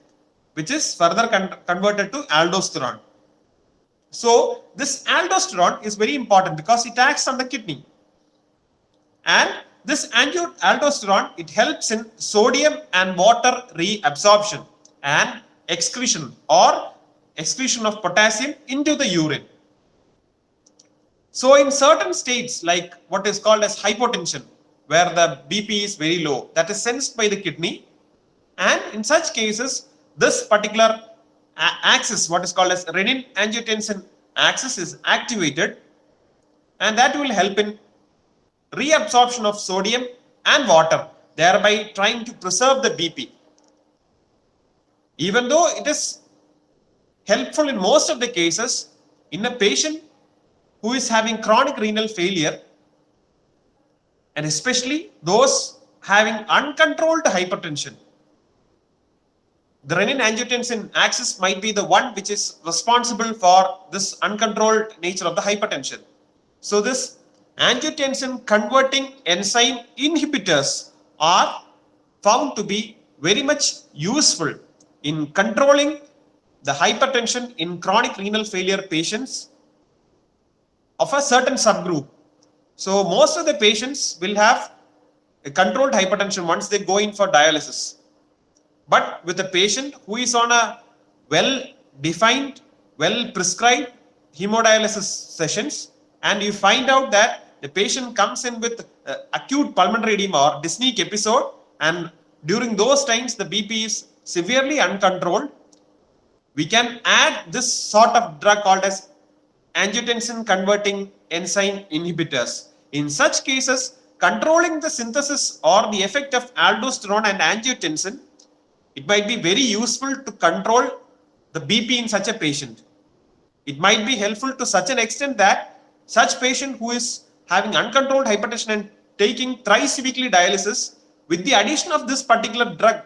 S2: which is further converted to aldosterone. So this aldosterone is very important because it acts on the kidney. And this aldosterone, it helps in sodium and water reabsorption and excretion, or excretion of potassium into the urine. So in certain states, like what is called as hypotension, where the BP is very low, that is sensed by the kidney. And in such cases, this particular axis, what is called as renin-angiotensin axis, is activated, and that will help in reabsorption of sodium and water, thereby trying to preserve the BP. Even though it is helpful in most of the cases, in a patient who is having chronic renal failure, and especially those having uncontrolled hypertension, the renin-angiotensin axis might be the one which is responsible for this uncontrolled nature of the hypertension. So this angiotensin converting enzyme inhibitors are found to be very much useful in controlling the hypertension in chronic renal failure patients of a certain subgroup. So most of the patients will have a controlled hypertension once they go in for dialysis. But with a patient who is on a well-defined, well-prescribed hemodialysis sessions, and you find out that the patient comes in with acute pulmonary edema or dyspneic episode, and during those times the BP is severely uncontrolled, we can add this sort of drug called as angiotensin converting enzyme inhibitors. In such cases, controlling the synthesis or the effect of aldosterone and angiotensin, it might be very useful to control the BP in such a patient. It might be helpful to such an extent that such patient who is having uncontrolled hypertension and taking thrice weekly dialysis, with the addition of this particular drug,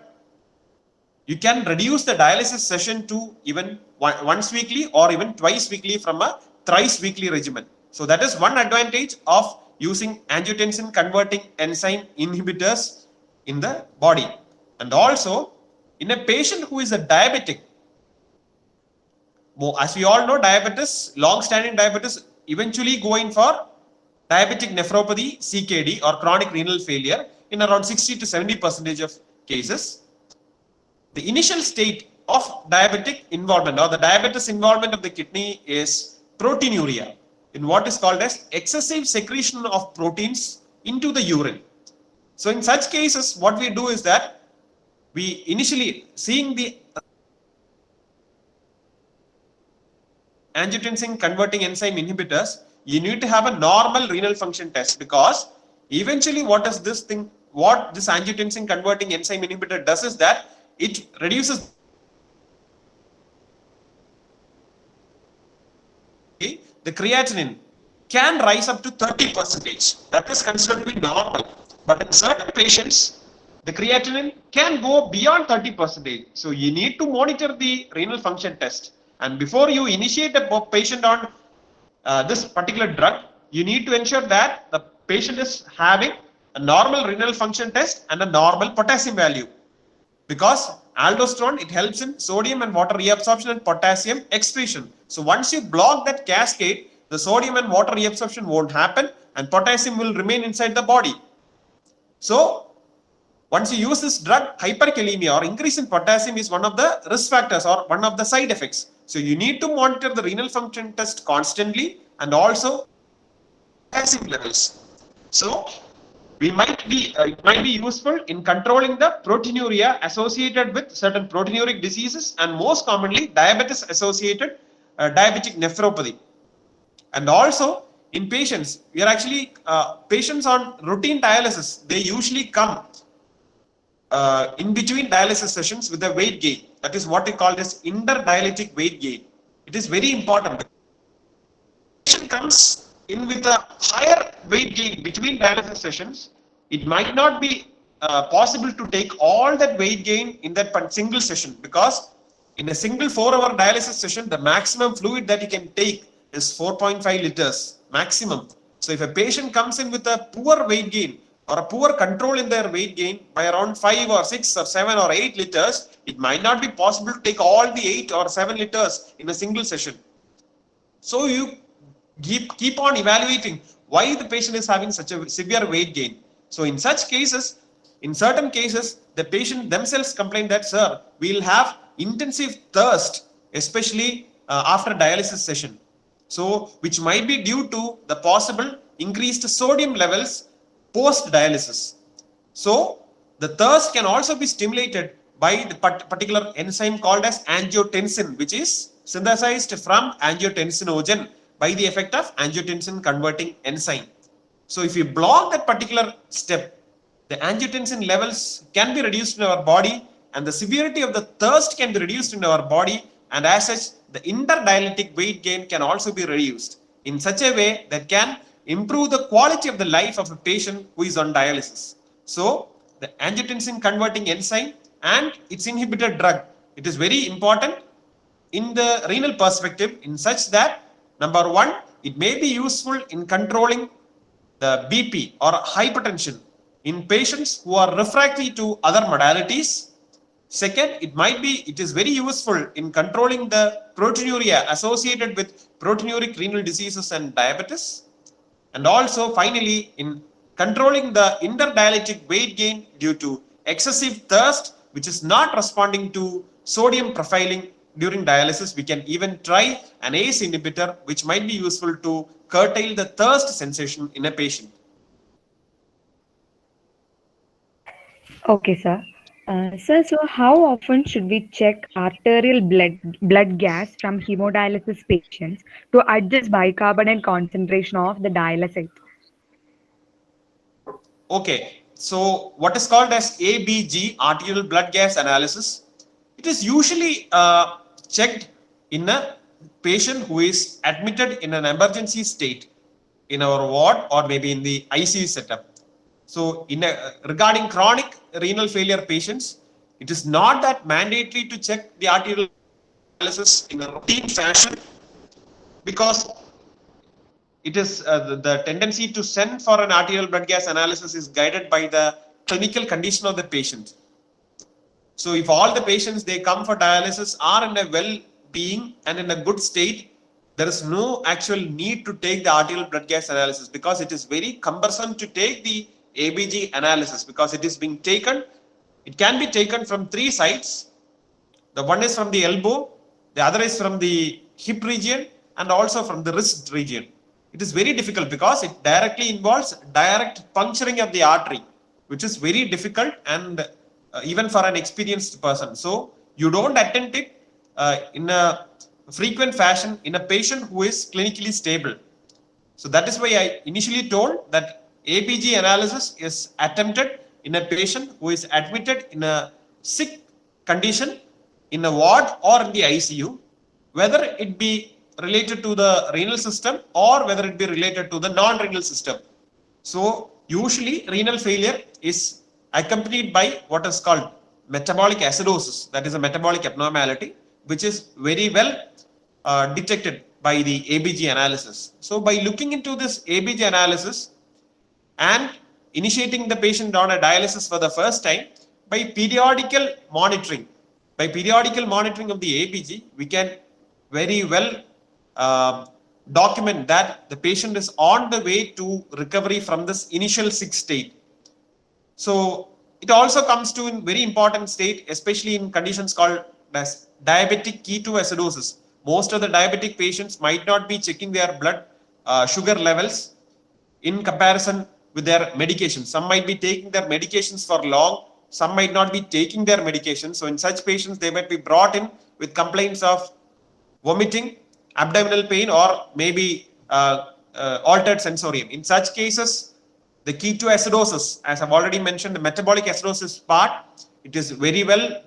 S2: you can reduce the dialysis session to even once weekly or even twice weekly from a thrice weekly regimen. So that is one advantage of using angiotensin converting enzyme inhibitors in the body. And also, in a patient who is a diabetic, as we all know, diabetes, long-standing diabetes, eventually going for diabetic nephropathy, CKD, or chronic renal failure in around 60 to 70% of cases. The initial state of diabetic involvement or the diabetes involvement of the kidney is proteinuria, in what is called as excessive secretion of proteins into the urine. So in such cases, what we do is that we initially seeing the angiotensin converting enzyme inhibitors, you need to have a normal renal function test, because eventually what this angiotensin converting enzyme inhibitor does is that it reduces the creatinine can rise up to 30%. That is considered to be normal. But in certain patients, the creatinine can go beyond 30%. So you need to monitor the renal function test. And before you initiate a patient on this particular drug, you need to ensure that the patient is having a normal renal function test and a normal potassium value. Because aldosterone, it helps in sodium and water reabsorption and potassium excretion. So once you block that cascade, the sodium and water reabsorption won't happen and potassium will remain inside the body. So once you use this drug, hyperkalemia or increase in potassium is one of the risk factors or one of the side effects. So you need to monitor the renal function test constantly and also potassium levels. So it might be useful in controlling the proteinuria associated with certain proteinuric diseases and most commonly diabetes associated diabetic nephropathy. And also in patients, we are actually patients on routine dialysis, they usually come in between dialysis sessions with a weight gain. That is what we call as interdialytic weight gain. It is very important. The patient comes in with a higher weight gain between dialysis sessions. It might not be possible to take all that weight gain in that single session, because in a single 4-hour dialysis session, the maximum fluid that you can take is 4.5 liters maximum. So if a patient comes in with a poor weight gain or a poor control in their weight gain by around 5 or 6 or 7 or 8 liters, it might not be possible to take all the 8 or 7 liters in a single session. So you keep on evaluating why the patient is having such a severe weight gain. So in such cases, in certain cases, the patient themselves complain that, sir, we will have intensive thirst, especially after dialysis session. So which might be due to the possible increased sodium levels post dialysis. So the thirst can also be stimulated by the particular enzyme called as angiotensin, which is synthesized from angiotensinogen by the effect of angiotensin converting enzyme. So if you block that particular step, the angiotensin levels can be reduced in our body and the severity of the thirst can be reduced in our body, and as such the interdialytic weight gain can also be reduced in such a way that can improve the quality of the life of a patient who is on dialysis. So the angiotensin converting enzyme and its inhibitor drug, it is very important in the renal perspective in such that, number one, it may be useful in controlling the BP or hypertension in patients who are refractory to other modalities. Second, it is very useful in controlling the proteinuria associated with proteinuric renal diseases and diabetes. And also finally, in controlling the interdialytic weight gain due to excessive thirst, which is not responding to sodium profiling during dialysis, we can even try an ACE inhibitor, which might be useful to curtail the thirst sensation in a patient.
S1: Okay, sir. Sir, so how often should we check arterial blood gas from hemodialysis patients to adjust bicarbonate concentration of the dialysate?
S2: Okay, so what is called as ABG, arterial blood gas analysis, it is usually checked in a patient who is admitted in an emergency state in our ward or maybe in the ICU setup. So regarding chronic renal failure patients, it is not that mandatory to check the arterial analysis in a routine fashion, because it is the tendency to send for an arterial blood gas analysis is guided by the clinical condition of the patient. So if all the patients they come for dialysis are in a well-being and in a good state, there is no actual need to take the arterial blood gas analysis, because it is very cumbersome to take the ABG analysis, because it is being taken, it can be taken from 3 sites. The one is from the elbow, the other is from the hip region, and also from the wrist region. It is very difficult because it directly involves direct puncturing of the artery, which is very difficult and even for an experienced person. So you don't attempt it in a frequent fashion in a patient who is clinically stable. So that is why I initially told that ABG analysis is attempted in a patient who is admitted in a sick condition in a ward or in the ICU, whether it be related to the renal system or whether it be related to the non-renal system. So usually renal failure is accompanied by what is called metabolic acidosis, that is a metabolic abnormality, which is very well detected by the ABG analysis. So by looking into this ABG analysis and initiating the patient on a dialysis for the first time, by periodical monitoring of the ABG, we can very well document that the patient is on the way to recovery from this initial sick state. So it also comes to a very important state, especially in conditions called as diabetic ketoacidosis. Most of the diabetic patients might not be checking their blood sugar levels in comparison with their medications. Some might be taking their medications for long, some might not be taking their medications. So in such patients, they might be brought in with complaints of vomiting, abdominal pain, or maybe altered sensorium. In such cases, the ketoacidosis, as I've already mentioned, the metabolic acidosis part, it is very well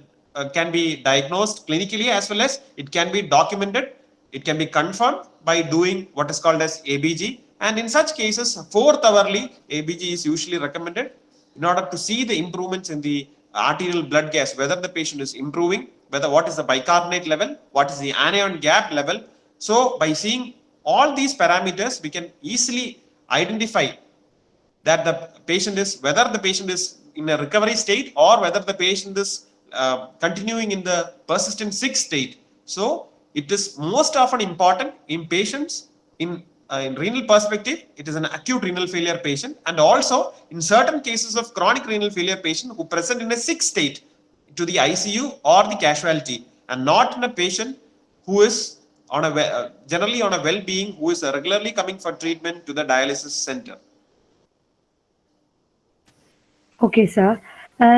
S2: can be diagnosed clinically as well as it can be documented. It can be confirmed by doing what is called as ABG. And in such cases, 4th hourly ABG is usually recommended in order to see the improvements in the arterial blood gas, whether the patient is improving, whether what is the bicarbonate level, what is the anion gap level. So by seeing all these parameters, we can easily identify that the patient is, whether the patient is in a recovery state or whether the patient is continuing in the persistent sick state. So it is most often important in patients in renal perspective. It is an acute renal failure patient, and also in certain cases of chronic renal failure patient who present in a sick state to the ICU or the casualty, and not in a patient who is on a generally on a well-being, who is regularly coming for treatment to the dialysis center.
S1: Okay, sir.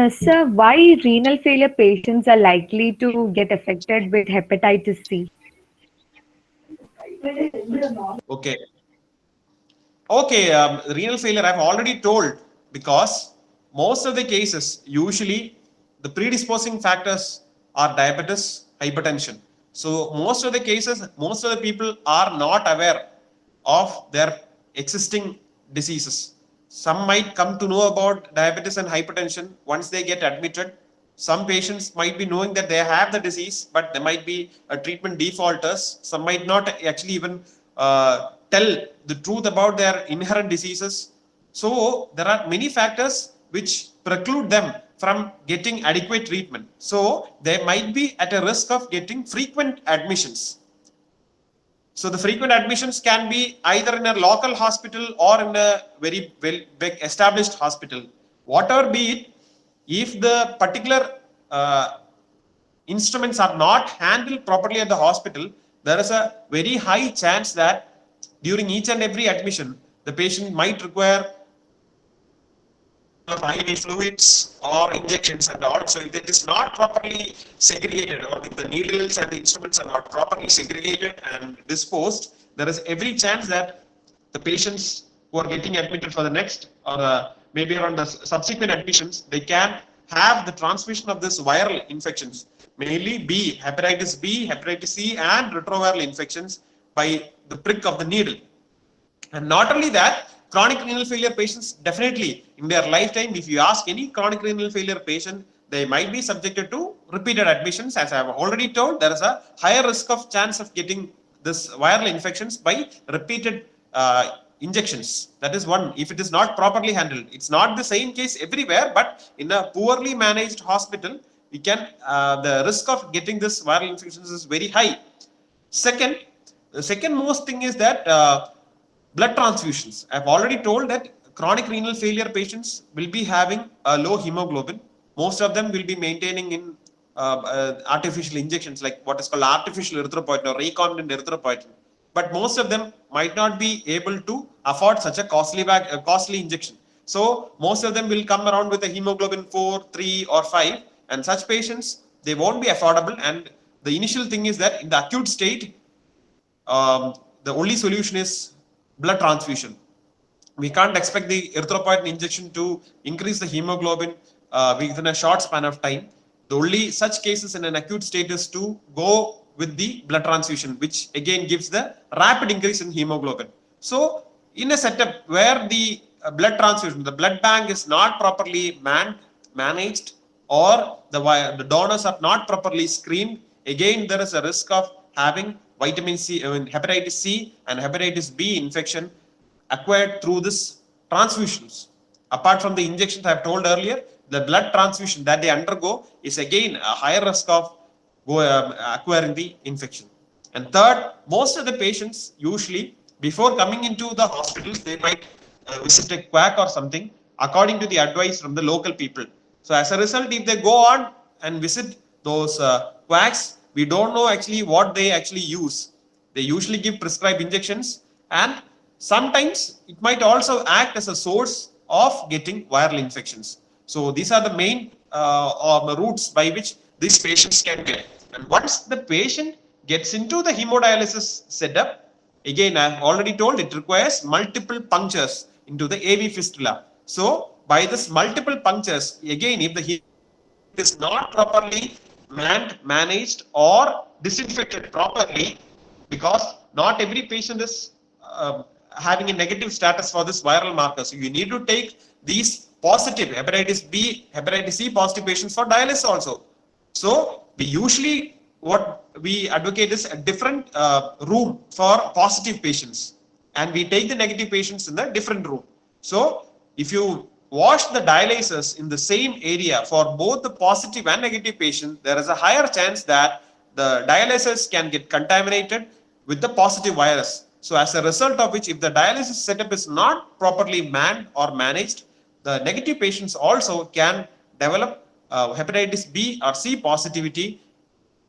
S1: Sir, why renal failure patients are likely to get affected with hepatitis C?
S2: Okay. Renal failure I've already told, because most of the cases, usually the predisposing factors are diabetes, hypertension. So most of the cases, most of the people are not aware of their existing diseases. Some might come to know about diabetes and hypertension once they get admitted. Some patients might be knowing that they have the disease, but they might be a treatment defaulters. Some might not actually even tell the truth about their inherent diseases. So there are many factors which preclude them from getting adequate treatment. So they might be at a risk of getting frequent admissions. So the frequent admissions can be either in a local hospital or in a very big established hospital. Whatever be it, if the particular instruments are not handled properly at the hospital, there is a very high chance that during each and every admission, the patient might require of IV fluids or injections, and also if it is not properly segregated, or if the needles and the instruments are not properly segregated and disposed, there is every chance that the patients who are getting admitted for the next or maybe around the subsequent admissions, they can have the transmission of this viral infections, mainly hepatitis B, hepatitis C, and retroviral infections by the prick of the needle. And not only that, chronic renal failure patients, definitely in their lifetime, if you ask any chronic renal failure patient, they might be subjected to repeated admissions. As I have already told, there is a higher risk of chance of getting this viral infections by repeated injections. That is one, if it is not properly handled. It's not the same case everywhere, but in a poorly managed hospital, we can the risk of getting this viral infections is very high. Second, the second most thing is that blood transfusions. I've already told that chronic renal failure patients will be having a low hemoglobin. Most of them will be maintaining in artificial injections like what is called artificial erythropoietin or recombinant erythropoietin. But most of them might not be able to afford such a costly injection. So most of them will come around with a hemoglobin 4, 3 or 5, and such patients, they won't be affordable. And the initial thing is that in the acute state, the only solution is blood transfusion. We can't expect the erythropoietin injection to increase the hemoglobin within a short span of time. The only such cases in an acute state is to go with the blood transfusion, which again gives the rapid increase in hemoglobin. So in a setup where the blood transfusion, the blood bank is not properly managed, or the donors are not properly screened, again there is a risk of having vitamin C, hepatitis C and hepatitis B infection acquired through this transfusions. Apart from the injections I have told earlier, the blood transfusion that they undergo is again a higher risk of acquiring the infection. And third, most of the patients usually before coming into the hospitals, they might visit a quack or something according to the advice from the local people. So as a result, if they go on and visit those quacks, we don't know actually what they actually use. They usually give prescribed injections, and sometimes it might also act as a source of getting viral infections. So these are the main routes by which these patients can get. And once the patient gets into the hemodialysis setup, again, I have already told it requires multiple punctures into the AV fistula. So by this multiple punctures, again, if the is not properly managed or disinfected properly, because not every patient is having a negative status for this viral marker. So you need to take these positive hepatitis B, hepatitis C positive patients for dialysis also. So we usually, what we advocate is a different room for positive patients, and we take the negative patients in the different room. So if you wash the dialyzers in the same area for both the positive and negative patients, there is a higher chance that the dialyzers can get contaminated with the positive virus. So as a result of which, if the dialysis setup is not properly manned or managed, the negative patients also can develop hepatitis B or C positivity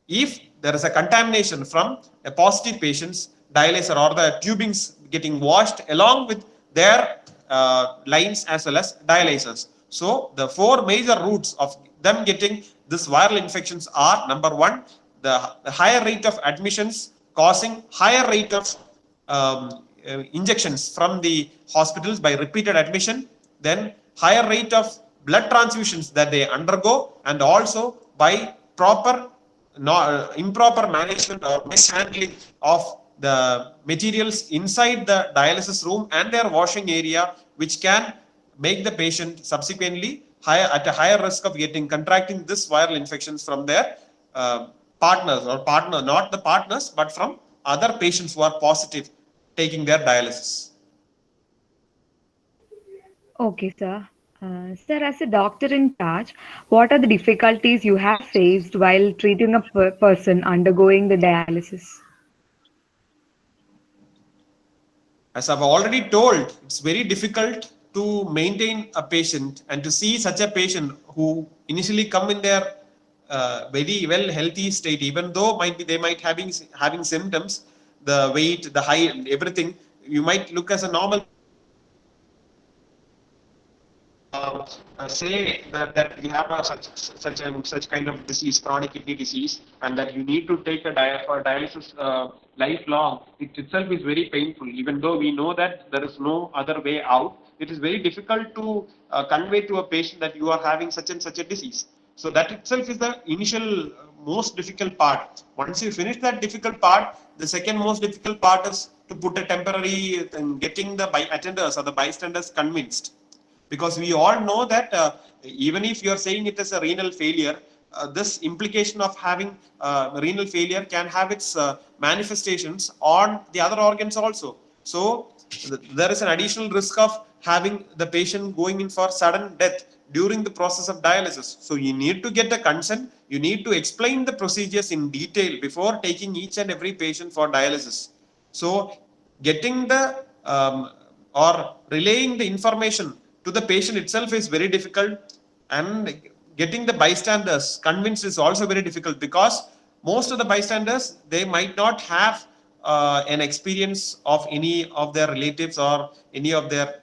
S2: if there is a contamination from a positive patient's dialyzer or the tubings getting washed along with their lines as well as dialyzers. So the four major routes of them getting this viral infections are: number one, the higher rate of admissions causing higher rate of injections from the hospitals by repeated admission, then higher rate of blood transfusions that they undergo, and also by improper management or mishandling of the materials inside the dialysis room and their washing area, which can make the patient subsequently at a higher risk of contracting this viral infections from their partners, or not the partners, but from other patients who are positive taking their dialysis.
S1: Okay, sir. Sir, as a doctor in charge, what are the difficulties you have faced while treating a person undergoing the dialysis?
S2: As I've already told, it's very difficult to maintain a patient and to see such a patient who initially come in their very well healthy state, even though they might having symptoms, the weight, the height, everything, you might look as a normal. Say that you have such kind of disease, chronic kidney disease, and that you need to take for dialysis lifelong. It itself is very painful. Even though we know that there is no other way out, it is very difficult to convey to a patient that you are having such and such a disease. So that itself is the initial most difficult part. Once you finish that difficult part, the second most difficult part is to put a temporary getting the attenders or the bystanders convinced. Because we all know that even if you are saying it is a renal failure, this implication of having renal failure can have its manifestations on the other organs also. So there is an additional risk of having the patient going in for sudden death during the process of dialysis. So you need to get a consent. You need to explain the procedures in detail before taking each and every patient for dialysis. So getting the or relaying the information to the patient itself is very difficult, and getting the bystanders convinced is also very difficult, because most of the bystanders, they might not have an experience of any of their relatives or any of their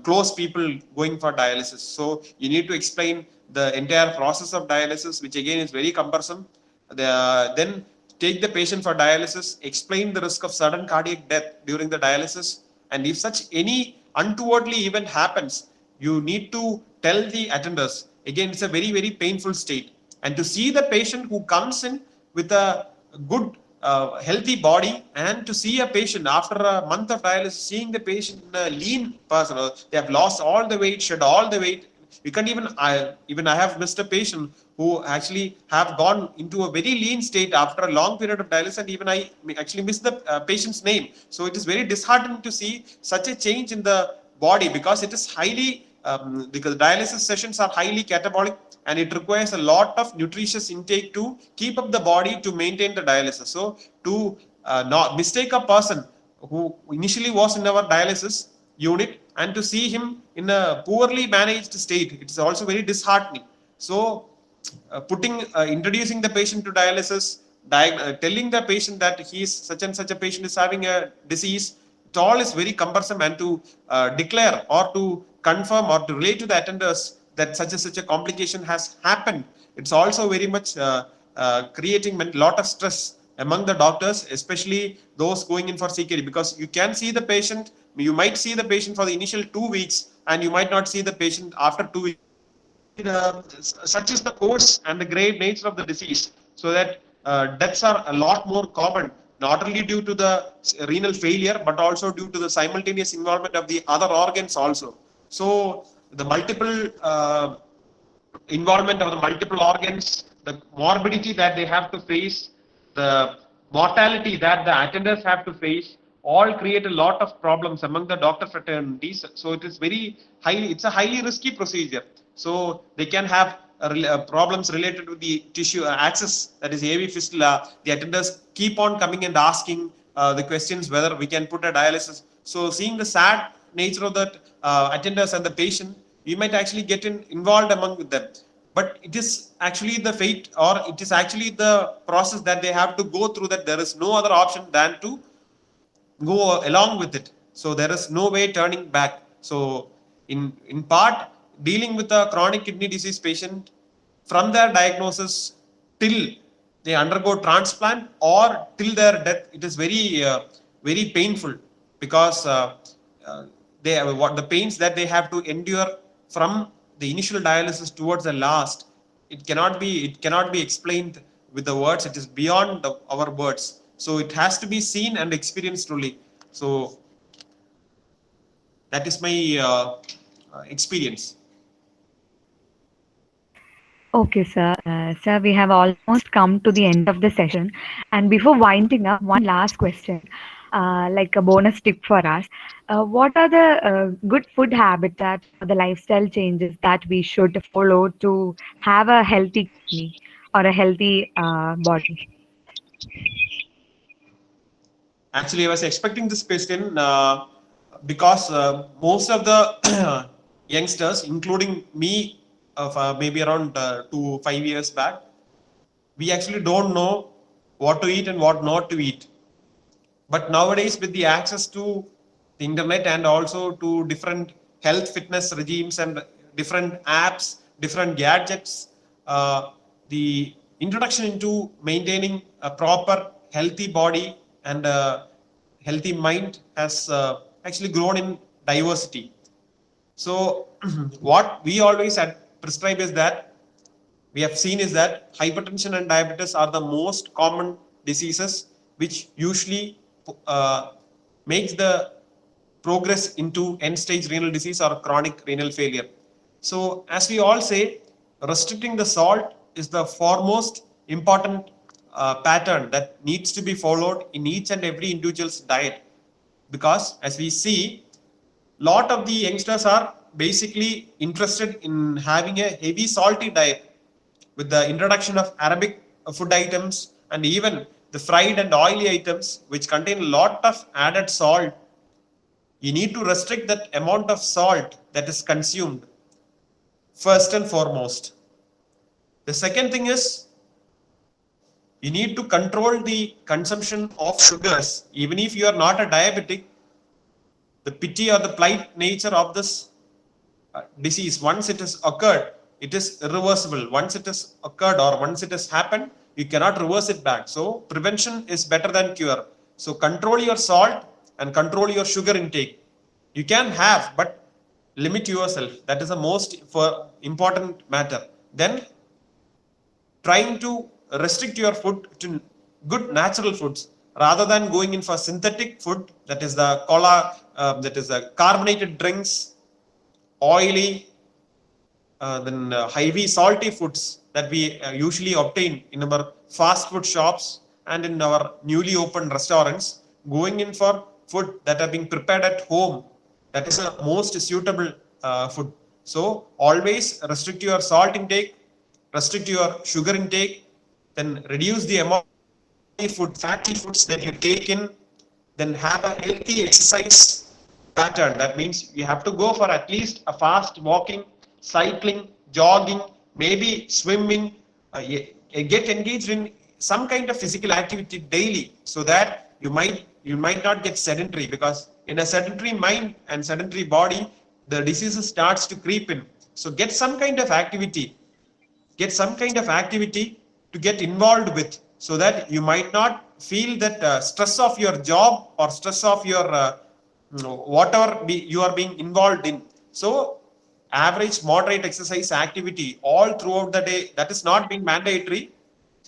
S2: close people going for dialysis. So you need to explain the entire process of dialysis, which again is very cumbersome. Then take the patient for dialysis, explain the risk of sudden cardiac death during the dialysis, and if such any untowardly event happens, you need to tell the attenders. Again, it's a very, very painful state. And to see the patient who comes in with a good, healthy body, and to see a patient after a month of dialysis, seeing the patient in a lean person, they have lost all the weight, shed all the weight. You can't even, I have missed a patient who actually have gone into a very lean state after a long period of dialysis, and even I actually missed the patient's name. So it is very disheartening to see such a change in the body, because it is highly, because dialysis sessions are highly catabolic, and it requires a lot of nutritious intake to keep up the body to maintain the dialysis. So to not mistake a person who initially was in our dialysis unit and to see him in a poorly managed state, it is also very disheartening. So introducing the patient to dialysis, telling the patient that he is such and such a patient is having a disease, it all is very cumbersome. And to declare or to confirm or to relate to the attenders that such a complication has happened, it's also very much creating a lot of stress among the doctors, especially those going in for CKD, because you can see the patient, you might see the patient for the initial 2 weeks, and you might not see the patient after 2 weeks. Such is the course and the grave nature of the disease, so that deaths are a lot more common, not only due to the renal failure, but also due to the simultaneous involvement of the other organs also. So the multiple involvement of the multiple organs, the morbidity that they have to face, the mortality that the attenders have to face, all create a lot of problems among the doctor fraternities. So it is it's a highly risky procedure. So they can have problems related to the tissue access, that is AV fistula. The attenders keep on coming and asking the questions whether we can put a dialysis. So seeing the sad nature of that attenders and the patient, you might actually get involved among them. But it is actually the fate, or it is actually the process that they have to go through, that there is no other option than to go along with it. So there is no way turning back. So in part, dealing with a chronic kidney disease patient from their diagnosis till they undergo transplant or till their death, it is very very painful, because the pains that they have to endure from the initial dialysis towards the last, it cannot be explained with the words. It is beyond our words. So it has to be seen and experienced truly. So that is my experience.
S1: Okay, sir. Sir, we have almost come to the end of the session. And before winding up, one last question, like a bonus tip for us. What are the good food habits that the lifestyle changes that we should follow to have a healthy kidney or a healthy body?
S2: Actually, I was expecting this question because most of the youngsters, including me, of maybe around 2 to 5 years back, we actually don't know what to eat and what not to eat. But nowadays, with the access to the internet and also to different health fitness regimes and different apps, different gadgets, the introduction into maintaining a proper healthy body and a healthy mind has actually grown in diversity. So what we always prescribe is that we have seen is that hypertension and diabetes are the most common diseases which usually makes the progress into end stage renal disease or chronic renal failure. So as we all say, restricting the salt is the foremost important pattern that needs to be followed in each and every individual's diet, because as we see, lot of the youngsters are basically interested in having a heavy salty diet. With the introduction of Arabic food items and even the fried and oily items which contain a lot of added salt, you need to restrict that amount of salt that is consumed. first and foremost. The second thing is you need to control the consumption of sugars. Even if you are not a diabetic, the pity or the plight nature of this disease, once it has occurred, it is irreversible. Once it has occurred or once it has happened, you cannot reverse it back. So prevention is better than cure. So control your salt and control your sugar intake. You can have, but limit yourself. That is the most important matter. Then trying to restrict your food to good natural foods rather than going in for synthetic food, that is the cola, that is the carbonated drinks, oily, then heavy salty foods that we usually obtain in our fast food shops and in our newly opened restaurants. Going in for food that are being prepared at home, that is the most suitable food. So always restrict your salt intake, restrict your sugar intake, then reduce the amount of fatty foods that you take in, then have a healthy exercise pattern. That means you have to go for at least a fast walking, cycling, jogging, maybe swimming, get engaged in some kind of physical activity daily, so that you might not get sedentary, because in a sedentary mind and sedentary body, the diseases starts to creep in. So get some kind of activity to get involved with, so that you might not feel that stress of your job or stress of your whatever you are being involved in. So average moderate exercise activity all throughout the day, that is not being mandatory,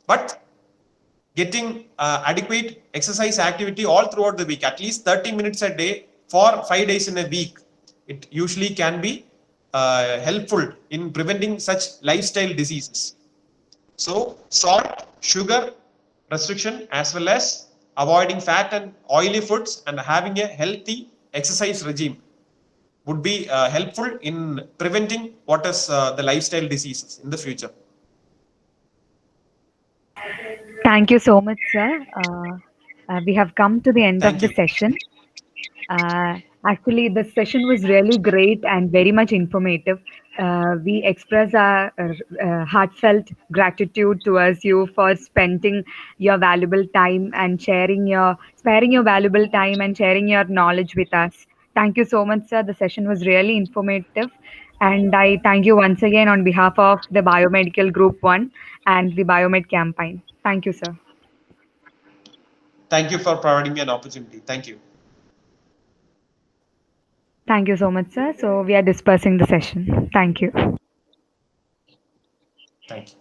S2: but getting adequate exercise activity all throughout the week, at least 30 minutes a day for 5 days in a week, it usually can be helpful in preventing such lifestyle diseases. So salt, sugar restriction, as well as avoiding fat and oily foods and having a healthy exercise regime would be helpful in preventing what is the lifestyle diseases in the future.
S1: Thank you so much, sir. We have come to the end
S2: Thank
S1: of the
S2: you.
S1: session. Actually, the session was really great and very much informative. We express our heartfelt gratitude towards you for spending your valuable time and sparing your valuable time and sharing your knowledge with us. Thank you so much, sir. The session was really informative. And I thank you once again on behalf of the Biomedical Group 1 and the Biomed campaign. Thank you, sir.
S2: Thank you for providing me an opportunity. Thank you.
S1: Thank you so much, sir. So we are dispersing the session. Thank you.
S2: Thank you.